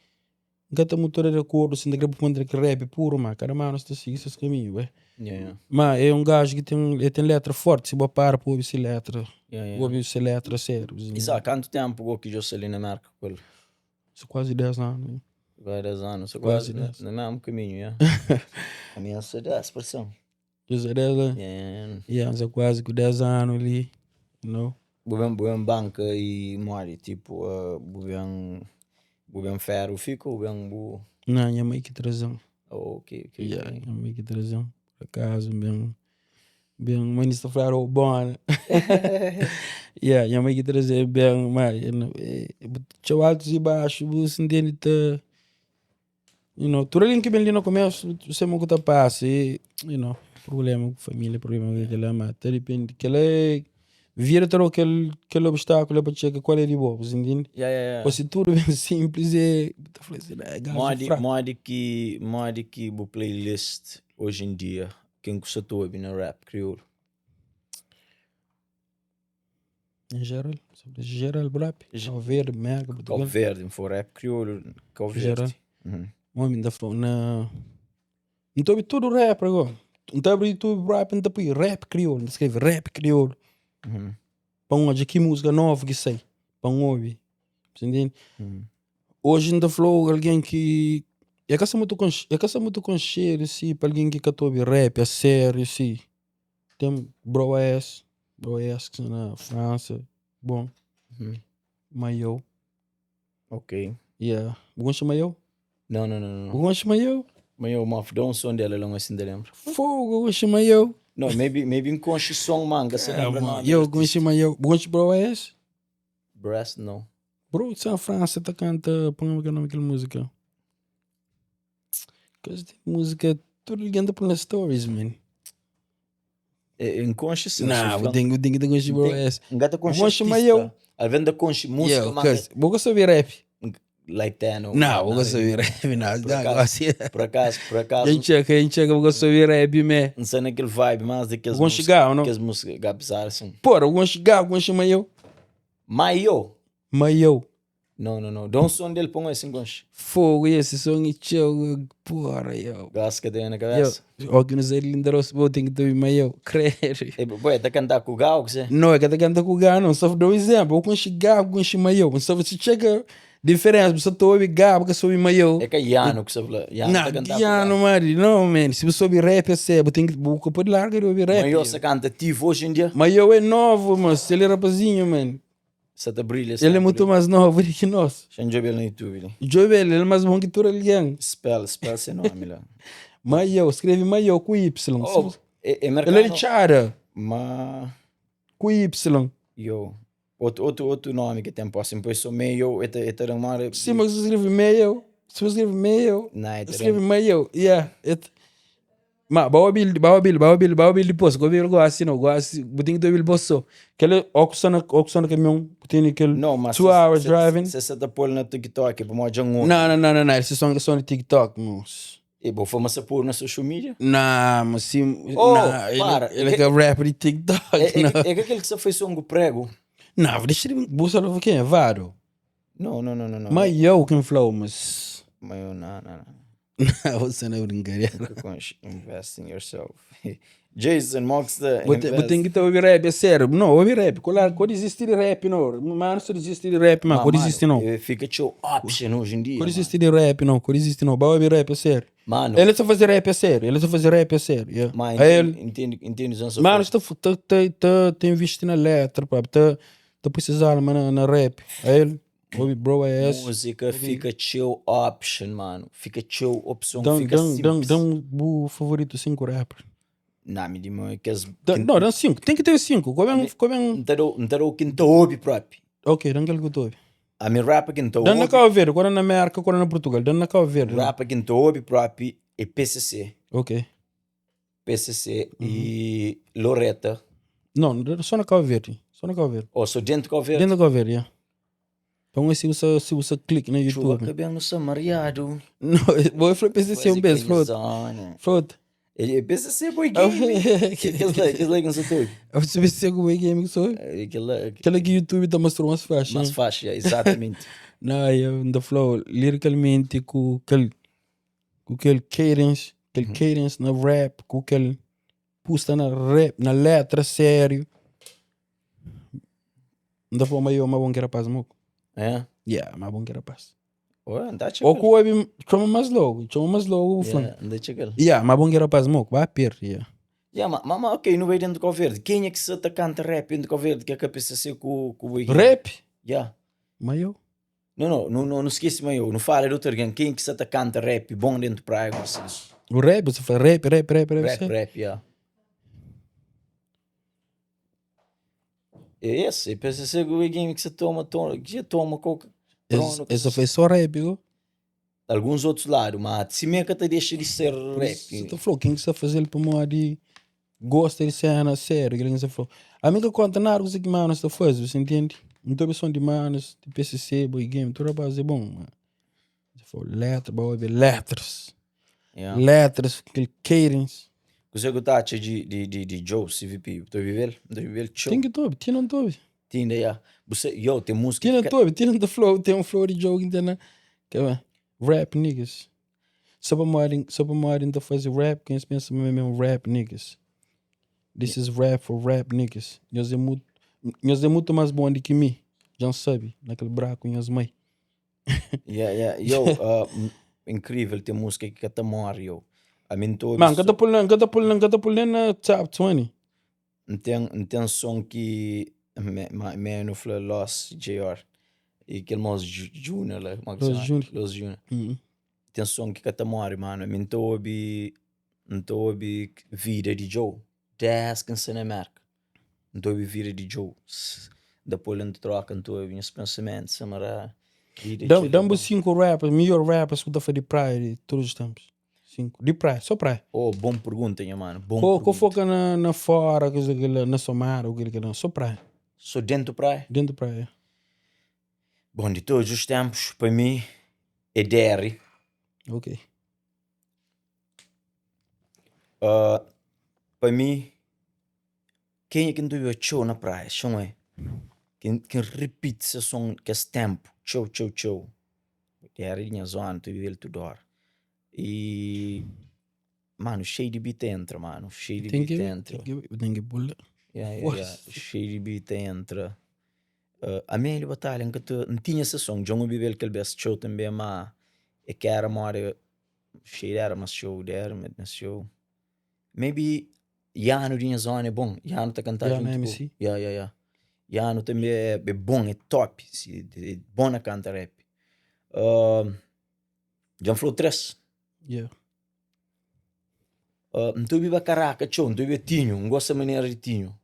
Gata motor de acordo, sem daquele ponto de rap puro, mas cara, mano, está seguindo esses caminhos, ué. Mas é um gajo que tem letra forte, se boa para, pode ser letra. Pode ser letra, sério. Exato, quanto tempo que eu sei ali na marca? São quase 10 anos. Vai 10 anos, são quase no mesmo caminho, A minha é 10, expressão. Você é 10 anos? São quase 10 anos ali, não? Boa banca e mori, tipo, boa O bem ferro fica, o bem bu. Não, minha mãe que trazão. Oh, ok. Yeah, minha mãe que trazão. Por acaso, bem, mãe está a falar o bom, né? Yeah, minha mãe que trazia bem, mas, tinha altos e baixos, você entende, tá, tudo ali que bem ali no começo, você não está passa, problema com família, problema com aquela, mas, de repente, que ela vira todo aquele obstáculo para chegar qual é de boa, você entende? Yeah. Se tudo bem simples, Moda que o playlist hoje em dia, quem gosta de ouvir na rap crioulo? Em geral, rap, Cabo Verde, Merca, Portugal. Cabo Verde, for rap crioulo, Cabo Verde. Homem da flor, não estou tudo rap agora. Não estou abrindo YouTube rap, não estou rap crioulo, não escreve rap crioulo. Para um aqui música nova que sai, para um ouvir, você entende? Hoje ainda falou alguém que é que muito concheiro assim, para alguém que cantou rap a sério assim. Tem Bro S que na França, bom. Mayo. Ok. Yeah. Gosta Mayo? Não. Gosta Mayo? Mayo, mas dá um som dela lá assim, lembra? Fogo, gosta Mayo? Não, maybe um conche som manga, você lembra? Eu gosto Mayo. Gosta Bro S? Brass, não. Bro, está na França, tá canta, põe o nome daquela música. Coisa de música, tudo ligando para as stories, man. Em conche, sim. Não, tenho que gostar Bro S. Gata conche Gosta Mayo? A venda conche música, manga. Vou gostar de rap. Like that, não. Vou gostar de rap, não. Por acaso. Quem chega, vou gostar de rap, man. Não sei naquele vibe, mas daqueles músicas. Vou chegar, não? Aquelas músicas gabizar, assim. Porra, vou chegar, vou chamar Mayo. Mayo. Não. Dá um som dele, põe assim, conche. Fogo, esse som é tchau, porra, eu. Gás que tem na cabeça. Organizar lindaros, vou ter que ter Mayo, creio. Boy, tá cantar com o Gal, que você? Não, é que tá cantando com o Gal, não. Só dou um exemplo, vou chegar, vou chamar Mayo. Só você chega, diferença, você tá ouvindo Gal, porque sou Mayo. É que é Yano que você fala. Não, Yano, Mari, não, man. Se você ouvir rap, é sério, tem que pode largar de ouvir rap. Mayo você canta ativo hoje em dia? Mayo é novo, mas ele é rapazinho, man. Você tá brilha. Ele é muito mais novo do que nós. Já joguei no YouTube. Joel, ele é mais bom que todo alguém. Spell seu nome lá. Mayo, escreve Mayo com Y. Oh, ele é Chara. Com Y. Outro nome que tem, posso impor isso meio, sim, mas você escreve Mayo. Se você escreve Mayo, escreve Mayo. Yeah. Mas bawabil depois, governo gosta não, gosta, botinho do bolso. Aquele oxana caminhão, botinho aquele 2 hours driving. Você tá pôr no TikTok, para mojar um. Não, esses são no TikTok, moço. E vou fazer essa pôr na social media? Não, mas sim, para. Ele é rap de TikTok. É aquele que você fez som com prego. Não, deixa ele buscar o que é, Varo. Não. Mas eu quem falou, mas não. Você não é brincadeira. Invest in yourself. Jason, Moxter. Você tem que ouvir rap, é sério. Não, ouvir rap. Quando existe de rap, não. Mas não existe de rap, mas quando existe, não. Fica teu option hoje em dia. Quando existe de rap, não. Quando existe, não. Vai ouvir rap, é sério. Mano. Ele só fazer rap, é sério. Yeah. Mas entende os mano, está investindo na letra, pá. Está precisando na rap. Ele. Bro, é essa. Música fica chill option, mano. Fica chill opção. Fica dá o favorito 5 rappers. Não, me diga que as. Não, dá 5. Tem que ter 5. Como não terá o quinto ouve próprio. Ok, dá aquele que tu ouve. A minha rapa quinto ouve. Dá na Cabo Verde, agora na América, agora na Portugal. Dá na Cabo Verde. Rapa quinto ouve próprio é PCC. Ok. PCC e Loreta. Não, só na Cabo Verde. Ou só dentro do Cabo Verde? Dentro do Cabo Verde, yeah. Então, se você clica no YouTube. Chuva cabelo no samariado. Não, vou falar PCC um beijo, Frota. PCC boy game. Que like no YouTube. Você PCC com boy game que sou? Aquela que YouTube tá mostrando umas faixas. Umas faixas, exatamente. Não, eu ainda falo liricalmente com aquele cadence, na rap, com aquele pusta na rap, na letra, sério. Ainda falo, mas eu bom que era paz, moco. É? Yeah, mas bom que era paz. Ou que o web chama mais logo o fã. Yeah, mas bom que era paz, moco, vai perder, yeah. Mas ok, não vai dentro do Cabo Verde. Quem é que se canta rap dentro do Cabo Verde que é a PCC com o rap? Yeah. Mas eu? Não esquece mais eu. Não fala de outro alguém. Quem que você tá canta rap bom dentro da praia? O rap, você faz rap. Rap, yeah. É esse. Eu penso que o game que você toma que toma coca. Essa foi só rap, viu? Alguns outros lados, mas se meio que te deixa de ser rap. Você tá falando, quem que você fazer ele para uma de gosta de ser na sério, que você falou. A mim que conta nada com isso que manos está fazendo, você entende? Então são de manos, de PCC, boy game, tudo a base é bom, mano. Você falou, letras. Yeah. Letras, aquele cadence. Você gosta de Joe, CVP? Tu viver show? Tem que tobe, tem não tobe. Tinha, yeah. Você, tem música. Tem não tobe, tem não flow, tem um flow de jogo interna. Que é rap niggas. Só para moarem tá fazer rap, quem pensa mesmo rap niggas. This is rap for rap niggas. Nós é muito mais bom do que mim. Já sabe, naquele buraco em as mães. Yeah. Incrível, tem música que tá morre, yo. A mim tô. Man, cada pulando na top 20. Tem som que me no fala Los JR e aquele moço Junior lá, Los Junior. Tem som que tá morre, mano. A mim tô ouvi vida de Joe. 10 canções na marca. Não tô ouvi vida de Joe. Depois ele troca, não tô ouvi os pensamentos, samara. Damos 5 rappers, melhor rappers que eu tô de praia de todos os tempos. 5. De praia, só praia. Oh, boa pergunta, minha mano. Qual foca na fora, na somar, só praia. Só dentro da praia? Dentro da praia. Bom, de todos os tempos, para mim, é Derry. Ok. Para mim, quem é que não teve show na praia? Show é? Quem repite esse som, que esse tempo. Show. Derry, minha zona, tu vive ele tudo hora. E mano, cheio de beat entra, mano. Cheio de beat entra. Tem que pular. Yeah. Cheio de beat entra. A minha batalha que tu não tinha esse som. John vive aquele best show também, mas é que era mora cheio era mas show der, mas show. Maybe Yano tinha zona é bom. Yano tá cantando Yano junto. MC. Yeah. Yano também é bom, é top. É bom a cantar rap. John Flow 3. Yeah. Não vive a caraca, não vive tinho, não gosta da maneira de tinho.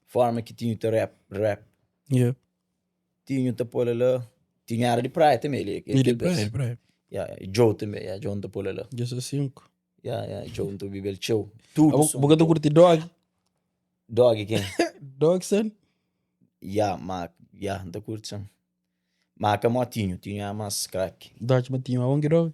Forma que tinho te rap. Yeah. Tinho te pôr lá. Tinho era de praia também. De praia. Yeah, Joe também, Joe te pôr lá. Já sou 5. Yeah, Joe não vive o show. Tudo. Porque tu curte dog? Dog quem? Dog, son? Não te curte, son. Mas que é tinho é mais crack. Dodge matinho, aonde dog?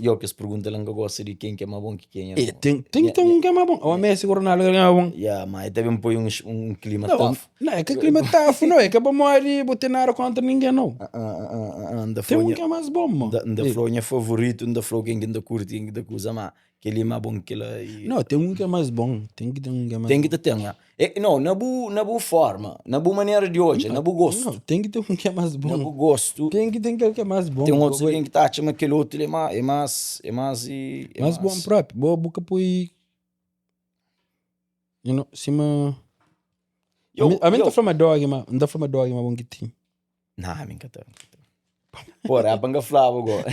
Eu que as perguntas lá que eu gosto de quem que é mais bom que quem é. Tem que ter um que é mais bom. O Messi, o Ronaldo é mais bom. Mas deve põe um clima tough. Não, é que clima tough, não. É que para morrer, botar nada contra ninguém, não. Tem um que é mais bom, mano. Ainda falou minha favorito, ainda falou quem ainda curte, quem ainda coisa, mas que ele é mais bom que ele. Não, tem um que é mais bom. Tem que ter um que é mais bom. Tem que ter, não, na boa forma, na boa maneira de hoje, na boa gosto. Não, tem que ter um que é mais bom. Na boa gosto. Tem que ter um que é mais bom. Tem um outro que tá achando aquele outro, ele é mais bom próprio. Boa boca põe. Cima. A mim tá falando dog, mas não tá falando dog, mas bom que tem. Não, me encanta. Porra, a banga flava agora.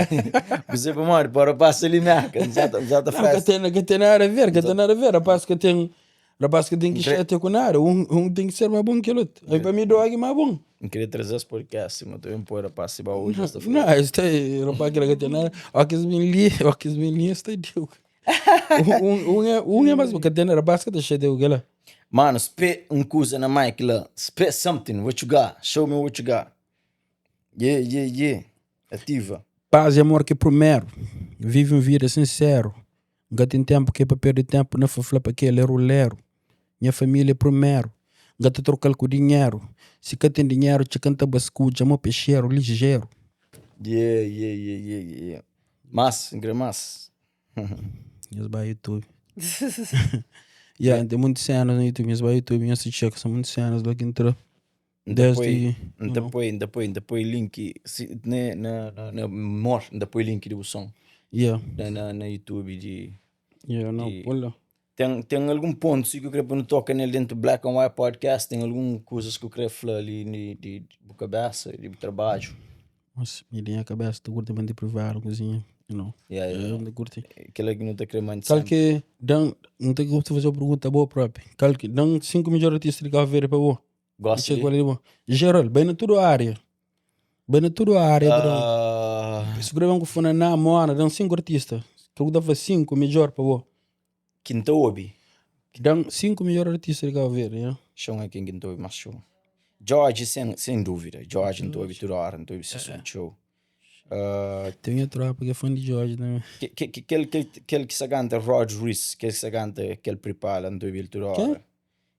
Você vai morrer, para passar ali merda. Já tá fácil. Que tem nada a ver. Rapaz que tem que chatear com nada. Um tem que ser mais bom que o outro. Aí para mim, dog é mais bom. Não queria trazer esse podcast, mas eu vou passar para hoje. Não, isso aí, rapaz que tem nada. O que os meninos está deu. Um é mais bom que tem nada. Rapaz que tá chateado com ela. Mano, spit coisa na mic lá. Spit something, what you got? Show me what you got. Yeah. Ativa. Paz e amor que primeiro. Vive uma vida sincero. Não tem tempo que é para perder tempo. Não foi para que é lero. Minha família é primeiro. Gata trocar com dinheiro. Se que tem dinheiro, te canta bascu, chama peixeiro, ligeiro. Yeah. Mas. Yes, by YouTube. Tem muitas cenas no YouTube. Yes, by YouTube. Yes, check. São muitas cenas lá que entrou. Depois link depois link do som. Yeah. Na YouTube de Olha. Tem algum ponto que eu queria tocar nele dentro do Black and White Podcast? Tem algumas coisas que eu queria falar ali de cabeça, de trabalho? Nossa, minha ideia cabeça, tu curte manter privado, cozinha, you know. Yeah, Eu não curte. Aquilo que não está querendo manter. Cal que, não tem que fazer uma pergunta boa própria. Cal que, dão 5 melhores artistas de Cabo Verde para boa. Gosto de... Qual é bom? Geral, bem na toda a área. Bem na toda a área, se grava um fone na moana, dão 5 artistas. Tu dava 5 melhor para boa. Quinta Obi. Dão 5 melhores artistas de Cabo Verde, yeah. Show aqui em Quinta Obi, mas show. George, sem dúvida. George, não estou a toda hora, não estou a ver show. Tem outra tropa que é fã de George também. Aquele que se canta Rod Reese, que se canta aquele prepara, não estou a ver toda hora.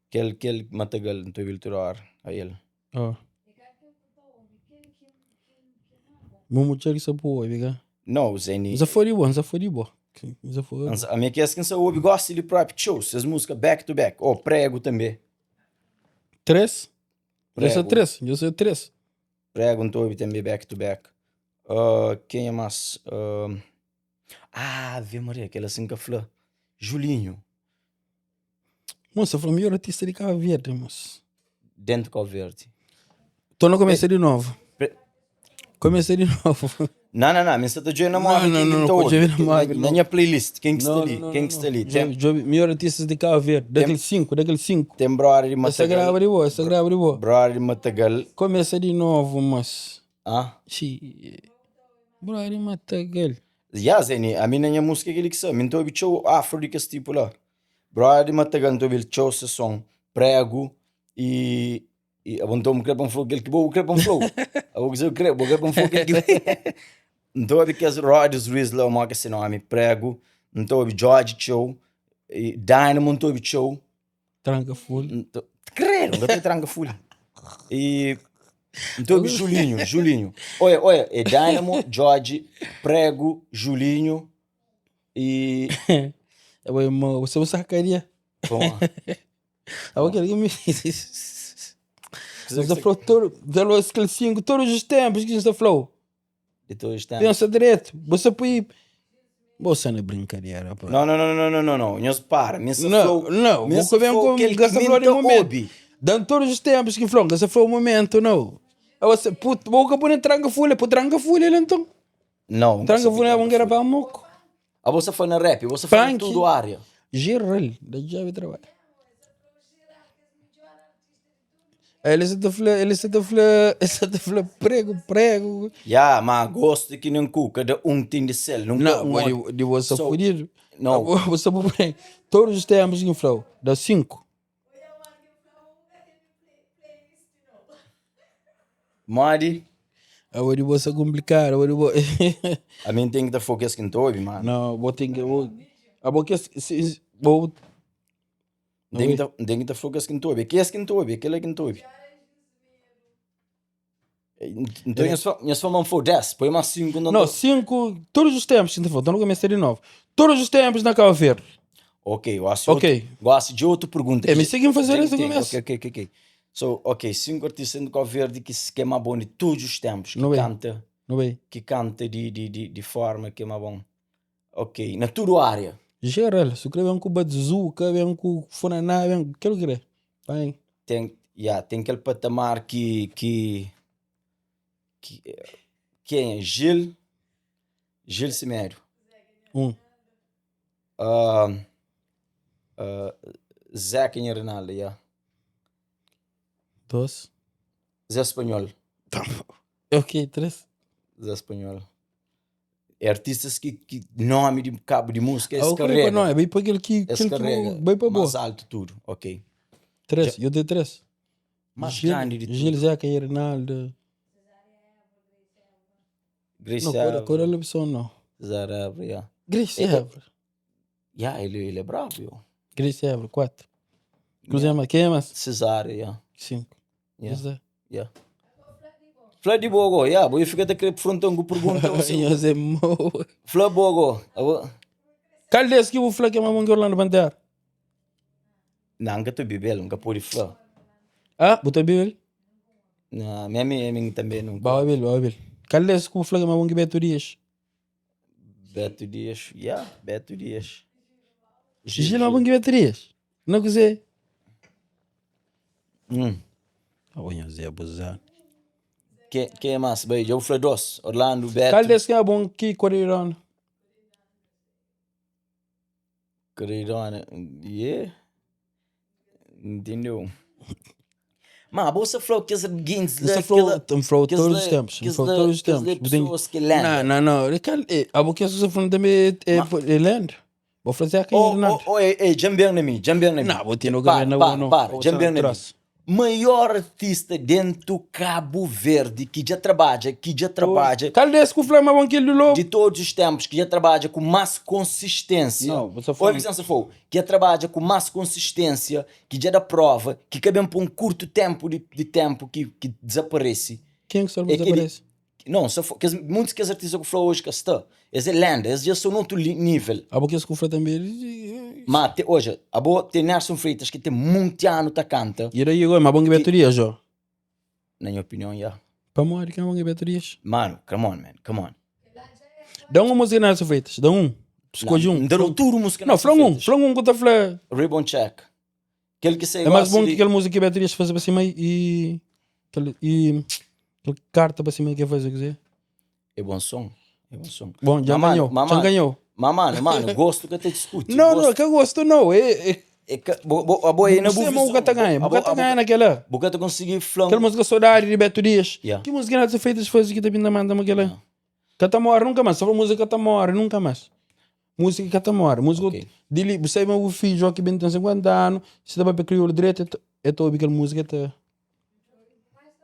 Aquele matagal, não estou a ver toda hora. A ele. Oh. Vamos tirar isso boa, viga. Não, Zeni. Já foi de boa, já foi de boa. A minha que é que eu ouve gosta de próprio shows, as músicas back to back. Oh, prego também. 3? Prego. Eu sei 3. Prego, não estou a ouvir também back to back. Quem é mais? Ave Maria, aquela assim que falou. Julinho. Moça, foi o melhor artista de Cabo Verde, moça. Dentro do Cabo Verde. Tô não comecei de novo. Comecei de novo. Não, mas você está dizendo na moda. Na minha playlist, quem que está ali? Quem que está ali? Melhor artistas de Cabo Verde, daqueles 5. Tem Brother de Matagal. Essa grava de boa. Brother de Matagal. Comecei de novo, moça. Brother de Matagal. Já, Zeni, a minha música é aquele que sabe. Não estou a ouvir show afro de que tipo lá. Brother de Matagal, não estou a ouvir show, sessão, prego e abontou um crepe flow, aquele que vou crepe flow. Eu vou dizer o crepe flow, aquele que não estou a ouvir que as Rodgers Reese lá, uma que se nome, prego. Não estou a ouvir George Show. Dynamo, não estou a ouvir show. Tranca full. Creio, não estou tranca full. E não estou a ouvir Julinho. Olha, é Dynamo, George, prego, Julinho e... Você usa a carinha. Bom. Eu quero que me... Você falou aqueles 5, todos os tempos que você falou. De todos os tempos. Pensa direito. Você põe... Você não é brincadeira, pô. Não. Não para. Não. Você vem com você falou de momento. Dando todos os tempos que falou. Você falou o momento, não. Você, puto, vou pôr em tranca folha. Pô, tranca folha, então. Não. Tranca folha é uma guerra para moco. Você foi na rap, você foi em tudo área. Geral, da chave trabalho. Ele se te fala prego. Já, mas gosto que não cuca, cada tem de céu. Não, de você fudido. Não. Você pode todos os tempos que falou, dá 5. Madi. Agora você complicar, A mim tem que dar foco em todo, mano. Não, vou ter que... Tem que dar foco em todo. Que é que em todo? Aquele é que em todo. Então, nós vamos for 10. Põe mais 5. Não, 5, todos os tempos que você falou. Então, não comecei de novo. Todos os tempos na Cabo Verde. Ok, gosto de outra pergunta. Me seguem fazer isso no começo. Ok. So, 5 artistas do Cabo Verde que se queima bom de todos os tempos. Que canta de forma que é bom. Ok, na tua área. Geral, se quer ver um com bazuca, ver um com funaná, ver um... Quero querer. Vai. Tem aquele patamar que quem é? Gil Cimério. Zé Quinha Renaldo, yeah. 2. Zé Espanhol. Ok, 3. Zé Espanhol. É artistas que nome de cabo de música é carrega. Não, é bem para aquele que bem para boa. Mais alto tudo, ok. 3, eu dei 3. Mais grande de tudo. Gil, Zé Quinha Renaldo. Grace Não, agora ele opção não. Zarabra, yeah. Grace Evra. Yeah, ele é bravo, yo. Grace Evra, 4. Quem é mais? Cesário, yeah. 5. Yeah. Flávio de Bogo, yeah. Vou ficar daquele frontão com pergunta. Flávio Bogo. Caldes que o Flávio que é uma mão que Orlando Bandeira. Não, nunca estou bebendo, nunca pôde Flávio. Botou bebel? Não, minha também não. Bebel. Caldes que o Flávio que é uma mão que Beto Dias. Beto Dias. Gil é bom que baterias. Não quiser. Olha, Zé abusar. Que é mais, bem? Eu falei dois. Orlando, Beto. Qual desse que é bom que correram? Queridona. Yeah. Entendeu? Mas a bolsa falou que as guindes... Você falou todos os tempos. Todos os tempos. pessoas que lembram. Não. A boca que você falou também é lendo. Vou fazer aqui. Jambem na mim. Não, vou ter no governo. Para, jambem na mim. Maior artista dentro do Cabo Verde que já trabalha Qual desse que o Flamengo é bom que ele lobo? de todos os tempos, que já trabalha com mais consistência. Não, você Ou fala- a visão se for, que já trabalha com mais consistência, que já dá prova, que cabe por um curto tempo de tempo que desaparece. Quem é que só É que desaparece? Não, se for, muitos que as artistas que falam hoje que está, eles é lenda, eles já são outro nível. A boca que o Flamengo também. Mas hoje, a boa tem Nelson Freitas que tem muito ano tá canta, E daí agora, mas bom que baterias, já. na minha opinião, já. Para morrer, que é bom que baterias. Mano, come on, man, come on. Dá uma música nessa feitas, dá um. Escolhe um. Não, tudo música Não, Nelson fala um Freitas. que eu estou a falar. Ribbon Check. Aquele que sei É mais bom gosta que de- aquela música que baterias faz para cima e. Aquela carta para cima que faz, quer dizer. É bom som. É bom som. Bom, já Mas, ganhou. mano, Já ganhou. Mano, gosto que até discute. Não, gosto. que eu gosto não. É que, a boa aí na Você é boa bom que tá ganhando. Bom que tá ganhando naquela. Boca conseguir flan. Aquela música Saudade de Beto Dias. Yeah. Que música nada feitas faz aqui também da manda aquela. Catamora nunca mais. Só foi música Catamora nunca mais. Música Catamora. Música Ok. dele, você meu filho aqui bem tem 50 anos, se dá para crioulo direito, é toda aquela música tá.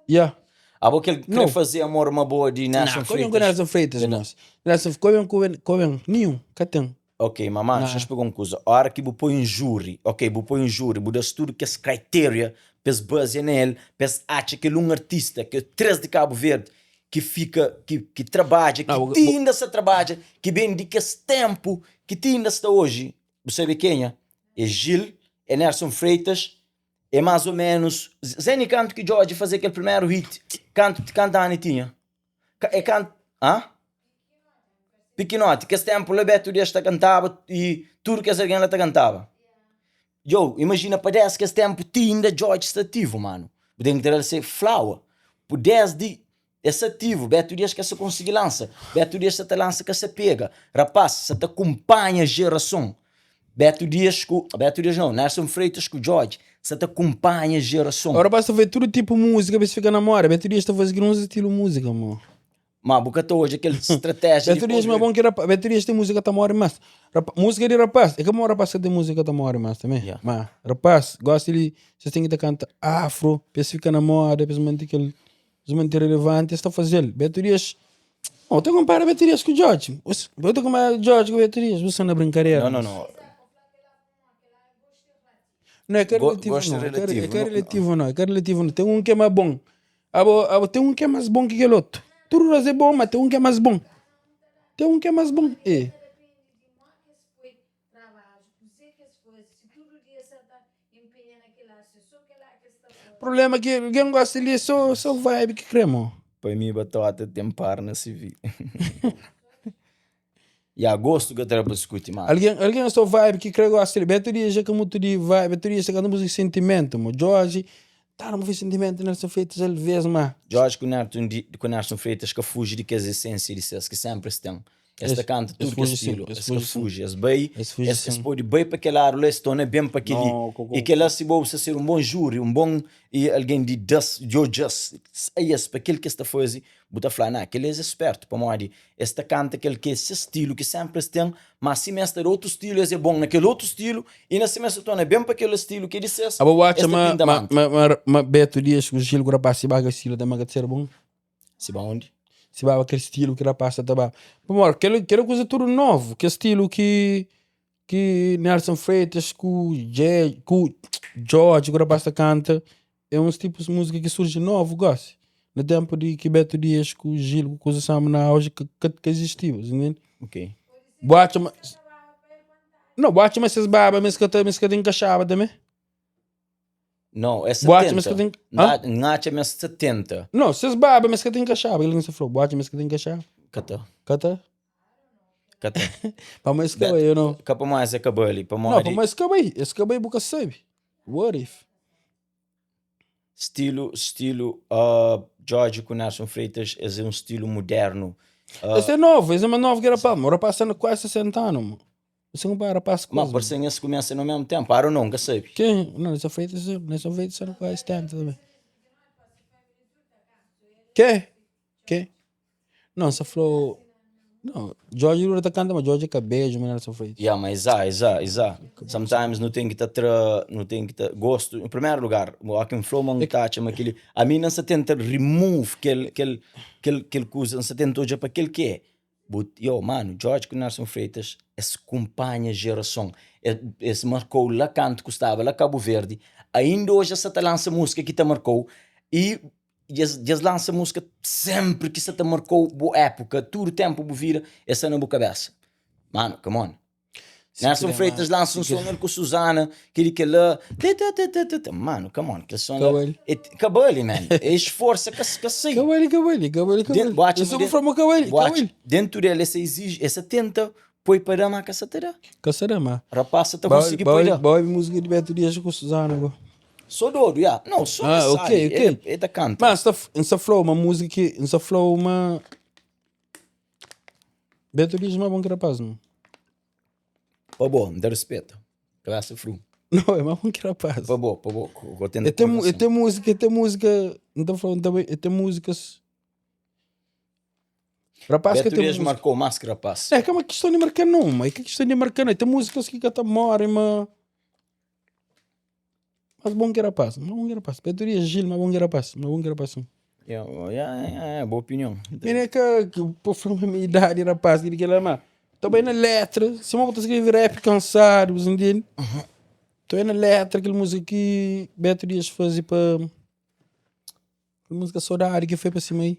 Yeah. A boa que ele Não. quer fazer amor uma boa de Nelson Não, como Freitas. Nelson Freitas, nós. Nelson, como nenhum, catão. Ok, mamãe, deixa eu explicar uma coisa. A hora que eu põe um júri, ok, eu põe um júri, eu das tudo que é critério, pes base nele, pes acha que ele é um artista, que é três de Cabo Verde, que fica, que trabalha, que Não, ainda se trabalha, que vem de esse tempo, que ainda está hoje. Você sabe quem é? É Gil, é Nelson Freitas, é mais ou menos... Zé canto que Jorge fazer aquele primeiro hit, canta a Anitinha. É canto... Hã? Piquinote, que esse tempo o Beto desta cantava e tudo que alguém lá cantava. Yo, imagina, parece que esse tempo ainda George está ativo, mano. Tem que ser flower. Por 10 de esse ativo, Beto Dias que se conseguir lança. Beto Dias se lança que se pega. Rapaz, se te acompanha a geração. Beto Dias não, Nelson Freitas com o George. Se te acompanha a geração. Agora basta ver todo tipo de música, ver se fica na memória. Beto Dias está fazendo um estilo de música, amor. Mas boca hoje, aquela estratégia. Beto Dias é bom que Beto Dias tem música que mora mais. Música de rapaz, é como rapaz que tem música que mora mais também. Yeah. Mas rapaz, gosta de, você tem que cantar afro, para ficar na moda, para manter relevante, está fazendo. Beto Dias, não, tem que comparar Beto Dias com o George. Eu tenho que comparar o George com o Beto Dias, você não é brincadeira. Não. Não, é que é relativo, Gosto não. relativo, É que é relativo, não. É que é relativo, não. Tem um que é mais bom. Tem um que é mais bom que aquele outro. Tudo é bom, mas tem um que é mais bom. Tem um que é mais bom. É. O problema é que alguém gosta de só vibe que cremo. Para mim, batata tem par na civil. E a gosto que eu trago para discutir, mano. Alguém só vibe que creme gosta de Beto Dias, já que muito de vibe. Beto Dias, canta música de sentimento, mo. George, tá, não fez sentimento, não se feitos ele vez, mas. Jorge com Nelson Freitas que fuge de que as essências de seus que sempre estão. Esta canta tudo que é estilo. Esse que fuge. Esse bem, esse pode bem para aquele ar, ele está bem para aquele. E que lá se você ser um bom júri, um bom e alguém de just, aí esse para aquele que está fazendo, botar falar, não, aquele é esperto, para morrer. Esta canta aquele que é esse estilo que sempre tem, mas se mestre outro estilo, é bom naquele outro estilo e na semestre torna bem para aquele estilo que disse. A boa mas Beto Dias, o Gil rapaz se baga estilo da maga de ser bom. Se vai onde? Se baga aquele estilo que rapaz tá bom. Amor, aquela coisa tudo novo, que estilo que Nelson Freitas com George, que rapaz canta, é uns tipos de música que surge novo, gosto. No tempo de que Beto Dias com o Gil, com coisa sabe na auge que existiu, entende? Ok. Boate, mas não, boate, mas essas babas, mas que tem encaixava também. Não, é 70. Boate, mas que tem. Nath é 70. Não, essas babas, mas que tem encaixava. Ele não se falou, boate, mas que tem encaixava. Cata. Cata? Para mais que eu não. Capa mais é cabelo ali. Para Não, para mais que eu. Esse que eu nunca sabe. What if? Estilo Jorge com Nelson Freitas é um estilo moderno. Esse é novo, esse é mais novo que era para o rapaz está quase 60 anos, mano. Você não para rapaz Mas por ser esse começa no mesmo tempo, para ou não, que sabe? Quem? Não, nessa feita são quase 70 também. Que? Não, você falou... Não, Jorge Lula tá cantando, mas Jorge é cabelo, mas nessa feita. Yeah, mas exato. Sometimes não tem que ter gosto. Em primeiro lugar, aqui em flow não tá, chama aquele. A mim não se tenta remove aquele coisa, não se tenta hoje para aquele que é. But, mano, Jorge Nelson Freitas, esse acompanha a geração. Esse marcou lá canto que estava, lá Cabo Verde. Ainda hoje essa lança música que te marcou. E eles lançam música sempre que você te marcou boa época, todo o tempo vira essa na boa cabeça. Mano, come on. Nelson Freitas lança um som com Susana, que lá. Mano, come on. Que som. Cabelo, man. É esforço que sei. Cabelo. Isso é from cabelo. Dentro dele, essa exige, essa tenta, põe para a caçateira. Caçarama. Rapaz, você tá conseguindo pôr lá. Boa música de Beto Dias com Susana, Sou doido, já. Não, só ok. É da canta. Mas essa flow, uma música que... Essa flow, uma... Beto Dias não é bom que rapaz, não? Pô, bom, me dá respeito. Cabeça fru. Não, é mais bom que rapaz. Pô, bom. Tem música... Então falando também, tem músicas... Rapaz Beto que tem Dias música... marcou mais que rapaz. É que é uma questão de marcar não, é que é questão de marcar não. Tem músicas que até morrem, mas... Mas bom que rapaz, Beto Dias Gil, mas bom que rapaz. É, boa opinião. Mira que por forma minha idade, rapaz, que ele ama. Tô bem na letra, se uma botar escrever rap cansado, você entende? Tô aí na letra, aquela música que Beto Dias fazia para música saudade que foi para cima aí.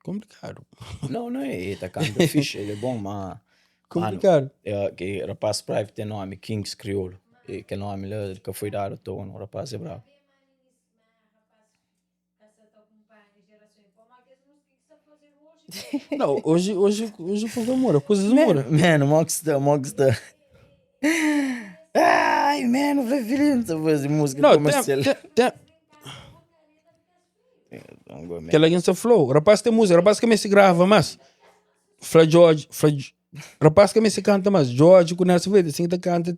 Complicado. Não é, tá canta fixe, ele é bom, mas... Complicado. Que rapaz private tem nome, Kings Crioulo. E que nome lá que foi dado à toa, o rapaz é bravo. Não, hoje o povo mora, coisas mora. Mano, Mogstar. Ai, mano, preferindo fazer música comercial. Aquela gente flow, rapaz tem música, rapaz que me se grava, mas rapaz que me se canta, mas George conhece ver, assim que canta,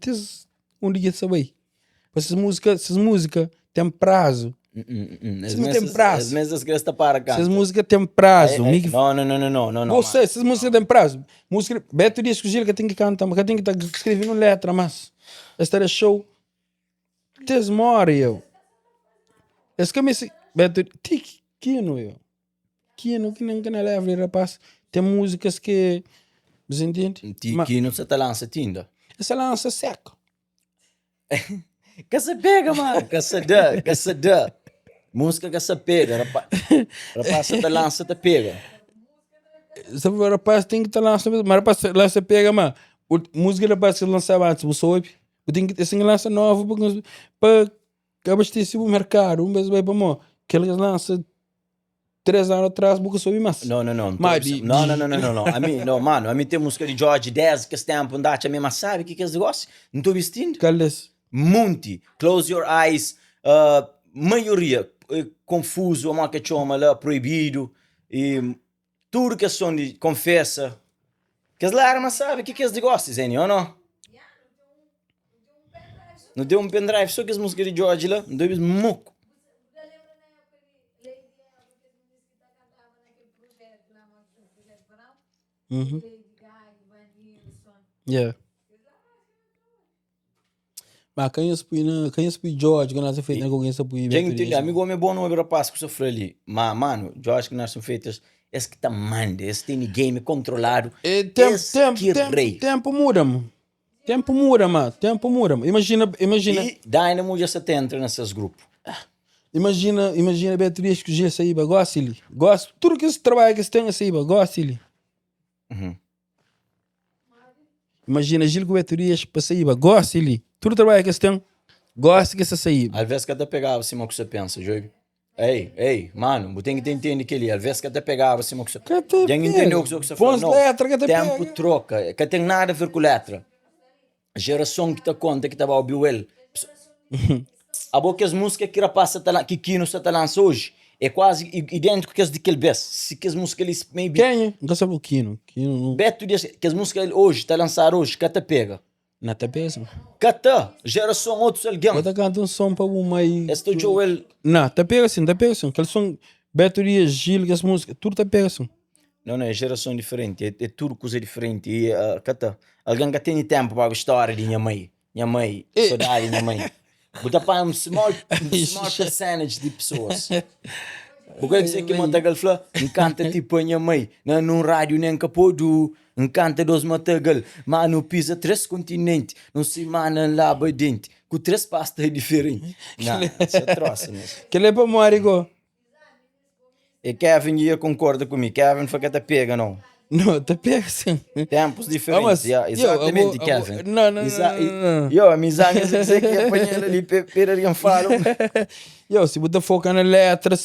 um dia sabe. Essas músicas têm prazo. As mesas que está para cá. Essas músicas têm prazo. Não. Você, essas músicas têm prazo. Música, Beto Dias que o Gil que tem que cantar, mas que tem que estar escrevendo letra, mas esta é show. Desmora eu. Esse que me se Beto Kino eu. Kino que nem leva, rapaz. Tem músicas que você entende? Kino você tá lança tinda. Essa lança seco. Que se pega, mano. Que se dá. Música que se pega, rapaz. Rapaz, você lança, te pega. O rapaz tem que estar lançando, mas rapaz lança pega, mano. Música rapaz que lançava antes, você ouve. Tem que ter assim lança nova para abastecer o mercado. Mês vai para mim. Que eles lançam 3 anos atrás, porque soube mais. Não. Mas A mim tem música de George 10 que está a andar, a mesma sabe o que eles gostam? Não estou vestindo? Caldes. Monte, Close Your Eyes, maioria confuso, uma que chama lá, proibido, e tudo que são de confessa. Que as lágrimas sabem o que eles gostam, Zeni, ou não? Não deu pendrive, só que as músicas de George lá, não deu moco. Yeah. Mas quem expõe George, que nós feitos com quem expõe Gente, amigo, é bom não é rapaz que sofreu ali. Mas, mano, George que nós feitos, esse que tá manda, esse tem game controlado. Tempo muda, mano. Tempo muda. Imagina. E Dynamo já se entra nesses grupos. Imagina Beatriz que o Gil saíba, gosta ele. Gosta. Tudo que esse trabalho que você tem saíba, gosta ele. Imagina Gil com Beatriz para saíba, gosta ele. Tudo trabalho que você tem, gosta que você saíba. Às vezes cada pegava assim o que você pensa, jogo. Ei, mano, você tem que entender que ele, às vezes que até pegava assim, que Que te já entendeu o que você falou? Põe Não, letra que te tempo pega. troca, que tem nada a ver com letra. A geração que te conta que estava a ouvir ele. A boa que as músicas que rapaz que Kino está lançando hoje é quase idêntico que as de aquele vez. Se que as músicas eles maybe Quem é? Não sabe o Kino. Kino não... Beto diz que as músicas ele hoje está a lançar hoje, que te pega. Não te pesa. Que geração outros alguém. Bota cantar um som para uma aí. Este Joel Não, te pega assim, te pega assim. Aqueles são Beto Dias, Gil, que as músicas, tudo te pega assim. não é geração diferente, é tudo coisa diferente. E alguém que tem tempo para a história de minha mãe, saudade de minha mãe. Botar para um small percentage de pessoas. Porque é que você que manda aquele flá, encanta tipo a minha mãe, num rádio nem capodo, encanta dos matagal, mas não pisa 3 continentes, não se mana lá bem dentro, com 3 pastas diferentes. Não, isso é troça, né? Que ele é para Marigo. E Kevin ia concorda comigo, Kevin foi que te pega, não? Não, te pega assim. Tempos diferentes, mas, exatamente, Kevin. Não. A amizade é dizer que apanhei ali, pera, falo. Se você foca na letra,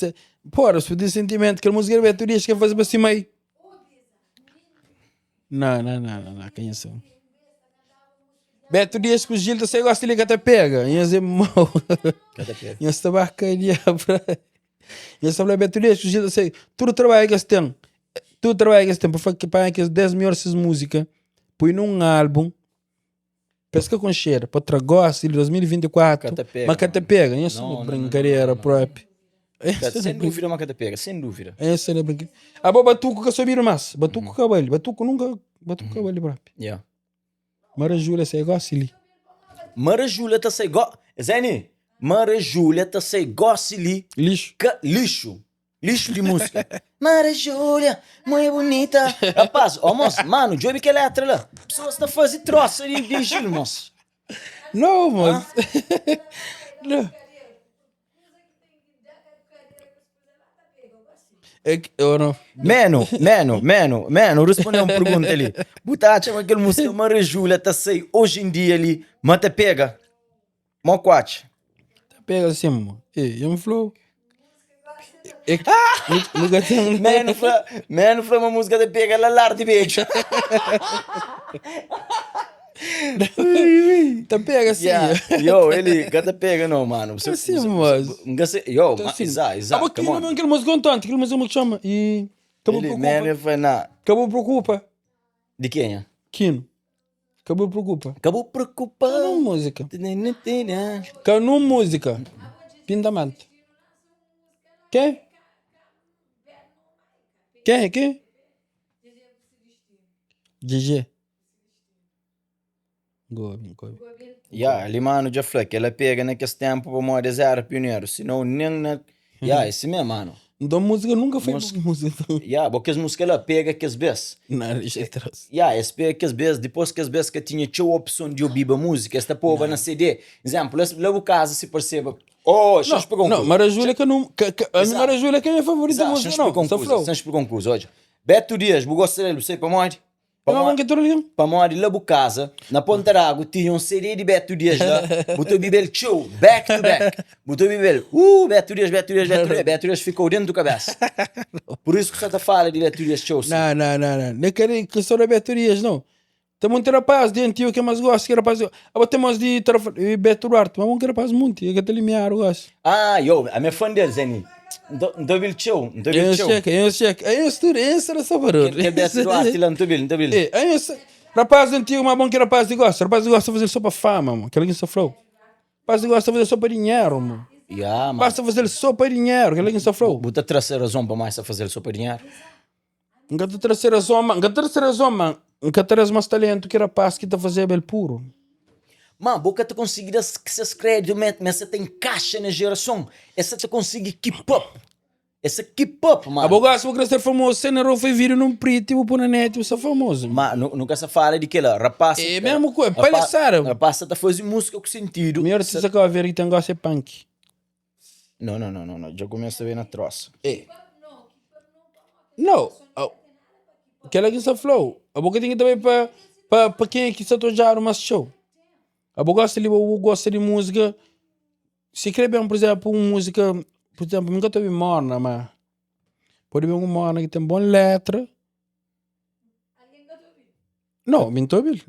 porra, se você sentimento que a música é Beto Dias, que faz para cima aí. Não, quem é isso? Beto Dias com o Gil, você gosta de que te pega. Ia ser mal. Ia estar barcaria para... Ia saber Beto Dias com o Gil, você... Tudo trabalho que você tem. Tudo trabalho que você tem para que as 10 melhores músicas põe num álbum. Pesca com cheiro. Para tragoste de 2024. Mas que te pega. Isso é uma brincadeira própria. Sem dúvida, mas que te pega, sem dúvida. Essa é a brincadeira. A boa batuco que subir mais. Batuco cabelo. Batuco nunca. Batuco cabelo próprio. Mara Júlia, você gosta ali. Mara Júlia, tá sei go... Zeni, Mara Júlia, tá sei gosta ali. Lixo. Lixo de música. Mara Júlia, muito bonita. Rapaz, moço, mano, joga que letra lá. Pessoas estão fazendo troça ali de Gil, moço. Não, moço. Não. Mano, responde uma pergunta ali. Botar chama aquele música Mara Júlia, tá sei hoje em dia ali, mas te pega. Moquate. Te pega assim, mano. Eu me flow. Mano, foi uma música de pega lá lar de beijo. Te pega assim. Ele te pega não, mano. Assim, mas. Exato. Aquele música contante, aquele música que chama. E. Acabou preocupa. De quem é? Kino. Acabou preocupa. Não música. Canu música. Pindamante. Quem? GG. Gobi. Ali, mano, já falei que ela pega naquele tempo para morrer zero pioneiro, senão nem esse mesmo, mano. Então música nunca foi música. Porque as músicas ela pega que as vezes. Não, isso é troço. Esse pega que as vezes, depois que as vezes que tinha a opção de ouvir a música, esta povo na CD. Exemplo, leva o caso, se perceba. Não, Mara Júlia que não... Mara Júlia que é minha favorita música, não. Sem explicar um coisa, olha. Beto Dias, eu gosto dele, você para morrer? Para morrer, leva o casa, na Ponta d'Água, tinha um CD de Beto Dias lá, botou o bibel show, back to back. Botou o bibel, Beto Dias. Beto Dias ficou dentro do cabeça. Por isso que você está falando de Beto Dias show. Não. Não quero que só de Beto Dias, não. Temos um rapaz dentro que mais gosta, que rapaz. Agora temos de Beto Duarte, mas um rapaz muito, que te limiar o gosto. A minha fã dele, Zeni. Não vil show. Eu estudo, isso era só barulho. Que Beto Duarte lá, não vil. Rapaz antigo, mas bom que rapaz de gosta. Rapaz de gosta de fazer só para fama, mano. Que alguém sofreu. Rapaz de gosta de fazer só para dinheiro, mano. Basta fazer só para dinheiro, que alguém sofreu. Bota terceira razão para mais a fazer só para dinheiro. Não terceira razão, mano. Nunca terás mais talento que rapaz que está fazendo bem puro. Mano, boca te conseguir que se crédito, mas você tem caixa na geração. Essa te consegue keep up. Essa keep up, mano. A boga, se você ser famoso, você não foi vir num preto e pôr na net, você é famoso. Mano, nunca se fala de que lá, rapaz. É mesmo coisa, palhaçada. Rapaz, tá fazendo música com sentido. Melhor se você acaba ver que tem gosto é punk. Não. Já começa a ver na troça. Não. Aquela que você falou. A boca tem que também para quem é que está tojando mais show. A boca gosta de música. Se quer bem, por exemplo, uma música por exemplo, nunca teve morna, mas pode ver uma morna que tem boa letra. Não, me ouvindo.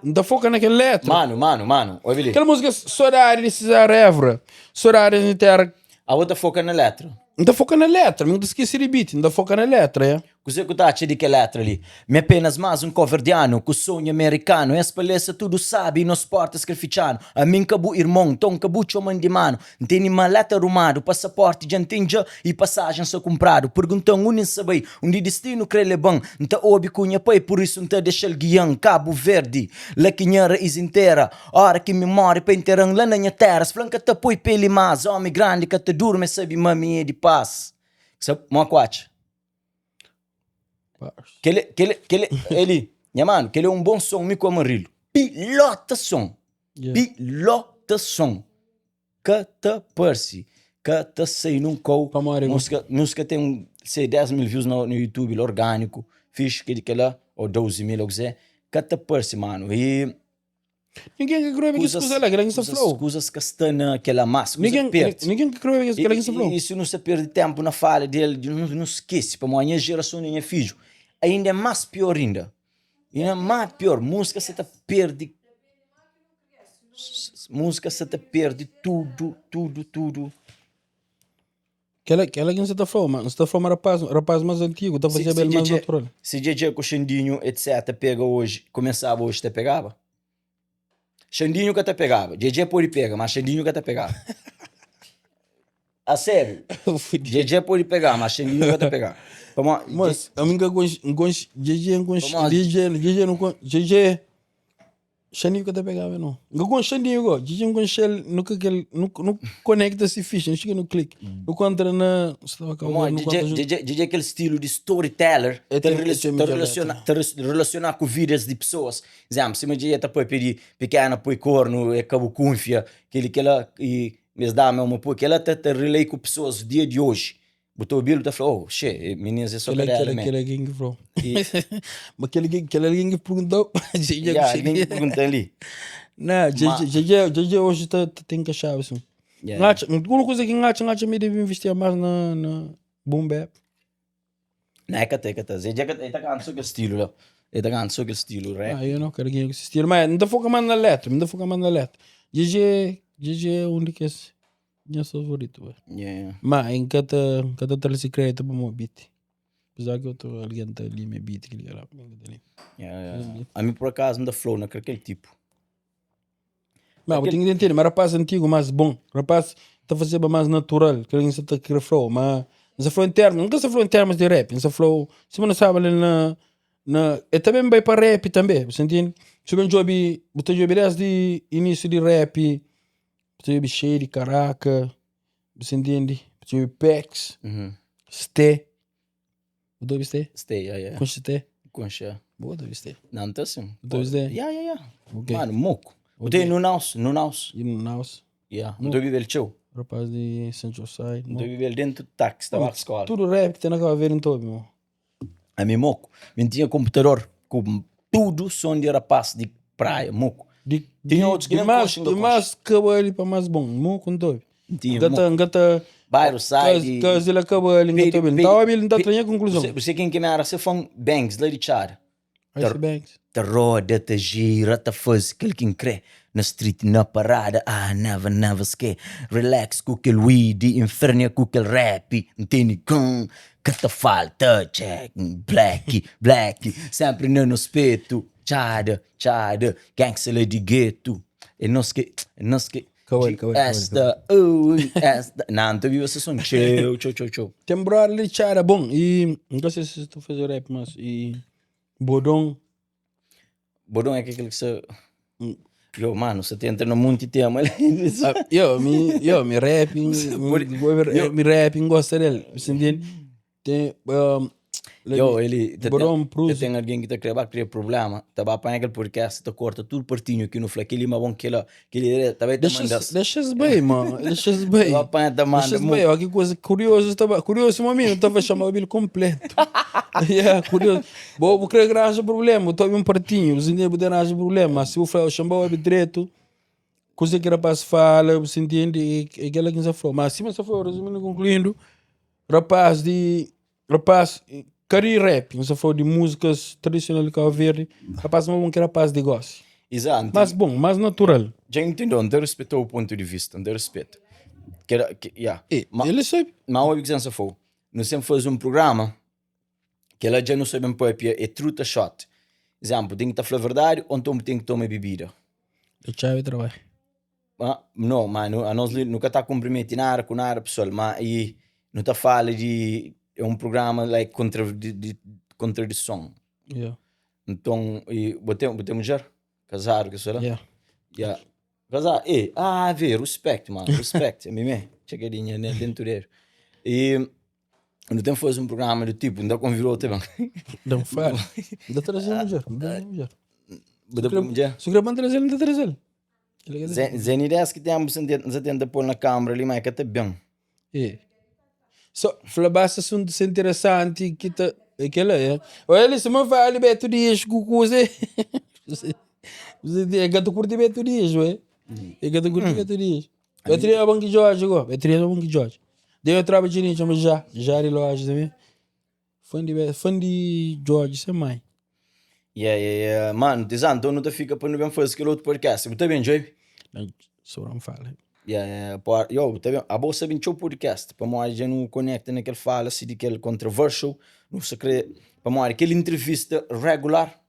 Não foca naquela letra. Mano, oi, Billy. Aquela música Sorari de Cesar Evra. Sorari de Terra. A outra foca na letra. Não foca na letra, não esqueci de beat, não foca na letra, é? Cos'è che tace di che letra lì? Mi è apenas mais um coverdiano, com sonho americano, espalhece tudo sabe, no sport scrificiano. A mim cabu irmão, tom cabu choman de mano. Tem maleta arrumado, passaporte jantinja e passagem só comprado. Perguntam unin saber, onde destino crele bom. Nta obi cunha pai, por isso nta deixa el guião. Cabo Verde, la quinhara is inteira. Hora que me morre pa inteirão lá na minha terra. Flanca ta poi peli mais, homem grande que te durme, sabe mami de paz. Sabe, uma quatro. Ele, minha mano, que ele é um bom som, me como rilo. Pilota som. Pilota som. Cata Percy. Cata sei num cou. Música tem, sei, 10 mil views no YouTube, orgânico. Fiz que lá, ou 12 mil, ou que Cata Percy, mano. E... Ninguém que crê que isso é legal, que isso flow. Coisas castanhas, aquela massa. Ninguém que crê que isso flow. E se não se perde tempo na fala dele, não esquece, para a minha geração, minha filho. Ainda é mais pior ainda. Ainda é mais pior. Música você tá perde. Música você tá perde tudo. Aquela que você tá falando, você tá falando rapaz mais antigo, tá fazendo bem mais natural. Se DJ com Xandinho, etc, pega hoje, começava hoje, te pegava? Xandinho que te pegava. DJ pode pegar, mas Xandinho que te pegava. A sério. DJ pode pegar, mas Xandinho que te pegava. Mas a minha gosto DJ Xandinho que te pegava não. Eu gosto Xandinho go. DJ não conecta se ficha, não chega no clique. Eu contra na DJ aquele estilo de storyteller, relacionar com vidas de pessoas. Exemplo, se uma dia tá para pedir pequena põe corno, é cabo confia, que ela e mas dá uma pô, que ela tá relay com pessoas do dia de hoje. Botou o Bilo e falou, oh, che, meninas, é só aquele alguém que falou. Mas aquele alguém que perguntou. Alguém que perguntou ali. Não, JJ hoje tem que achar assim. Uma coisa que ngacha me deve investir mais na boom bap. Não, é que ele tá ganhando aquele estilo lá. Ele tá ganhando aquele estilo, rap. Eu não quero ganhar esse estilo, mas não foca mais na letra, JJ é o único que é meu favorito. Mas em cada tal se crédito para o meu beat. Apesar que eu estou ali meu beat que lá. A mim por acaso não dá flow naquele tipo. Mas eu tenho que entender, mas rapaz antigo mais bom. Rapaz está fazendo mais natural, que ele está querendo flow, mas não se flow em termos, nunca se flow em termos de rap, não se flow, se você não sabe ali é também vai para rap também, você entende? Se você joga desde início de rap, você joga cheio de caraca, você entende? Você joga Pex, Ste. O dois Ste? Ste, Concha Ste? Concha. Boa, dois Ste. Não, tá assim. Dois Ste? Mano, moco. Eu tenho no Naus. E no Naus? Não estou vivendo show. Rapaz de São José. Não estou vivendo dentro do táxi, estava à escola. Tudo rap que tem na ver em todo, meu. A mim, moco. Eu tinha computador com tudo som de rapaz de praia, moco. Tinha outros que não gostam do mais cabelo para mais bom, moco não tô. Gata bairro sai caso ele acaba ele não tô bem. Tá ele não tá treinando conclusão. Você quem que me era se fã Banks lá de Char. Banks. Te roda, te gira, te faz aquele que crê na street, na parada, never esquece. Relax com aquele weed, inferno com aquele rap, entende? Com que te falta, check, black, sempre no espeto, chada, gangster de gueto, e não esquece. Esta. Não, tu viu essa som? Tchau. Tem brother ali, chara, bom, e não sei se tu faz rap, mas, e Bodong é aquele que você... Mano, você entra no mundo e tema. Me rapping gosta dele, você entende? Tem... eu tenho alguém que está criando problema, tá a apanhar aquele podcast, tá corta tudo partinho aqui no fleck, ele é bom que ele também tá mandando. Deixa-se bem, mano, deixa-se bem. Tá apanhar tá mandando. Deixa-se bem, que coisa curioso, mami, não tava chamando ele completo. Curioso. Vou criar grande problema, eu tô um partinho, os indígenas poderão arranjar problema, se eu falar, eu chamava ele direto, coisa que rapaz fala, você entende, é aquela que você falou. Mas assim, você foi, resumindo, concluindo, rapaz, career rap, você falou de músicas tradicionais de Cabo Verde, rapaz, não que rapaz de gosto. Exato. Mas bom, mais natural. Já entendeu, não respeitou o ponto de vista, não respeita. Ele sabe. Mas uma exemplo foi, nós sempre fazemos um programa que ela já não sabe um pouco, é truta shot. Exemplo, tem que falar a verdade ou então tem que tomar bebida. Deixa eu trabalhar. Não, mas nós nunca está comprometendo nada com nada pessoal, mas e não está falando de é um programa like de contradição. Yeah. Então, e botemos já casar que será? Yeah. Casar, vê, respeito, mano, respeito, é mesmo, chegadinha, né, dentro dele. E não tem fazer um programa do tipo, ainda convidou também. Não fala. Ainda trazendo mulher. Botamos já. Se quer trazer ele, ainda traz ele. Zé ideias que temos você tenta pôr na câmara ali, mas que até bem. So, flabassa assunto interessante que tá aquela é. Olha, se me fala Beto Dias com coisa. Você é gato curte Beto Dias, ué? É gato curte Beto Dias. Beto Dias é bom que Jorge agora. Beto Dias é bom que Jorge. Deu trabalho de nisso, mas já de loja também. Fã de Jorge, isso é mãe. Mano, então não te fica para não bem fazer aquele outro podcast. Você bem, Joy? Não, só não fala. Eu também, a bolsa bem o podcast, para mais já não conecta naquele fala assim daquele controversial, não se crê, para mais aquele entrevista regular,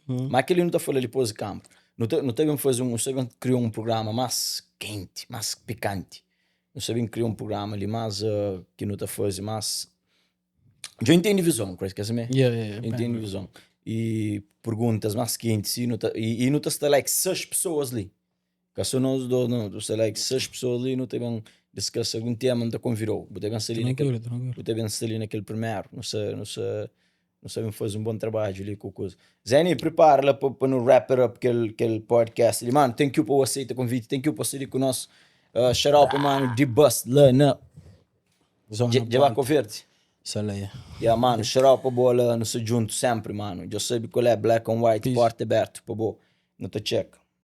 mas aquele não está falando depois de campo. Não sabem fazer não sabem criar um programa mais quente, mais picante. Não sabem criar um programa ali mais que não está fazendo mais. Já entendo visão, Chris, quer saber? Entendo visão. E perguntas mais quentes e não está like 6 pessoas ali. Caso nós não sei like 6 pessoas ali, não tem bem discussão algum tema, não te convidou. Você bem ali naquele primeiro, não sabem fazer um bom trabalho ali com a coisa. Zeni, prepara-la para no wrap up aquele podcast. E, mano, thank you por aceitar o convite, thank you por ser com nós. Shout out, mano, de bus, lá na. Já vai converter. Saleia. Mano, shout out para bola, não se junto sempre, mano. Já sabe qual é black and white, porta aberta, para boa. Não te check.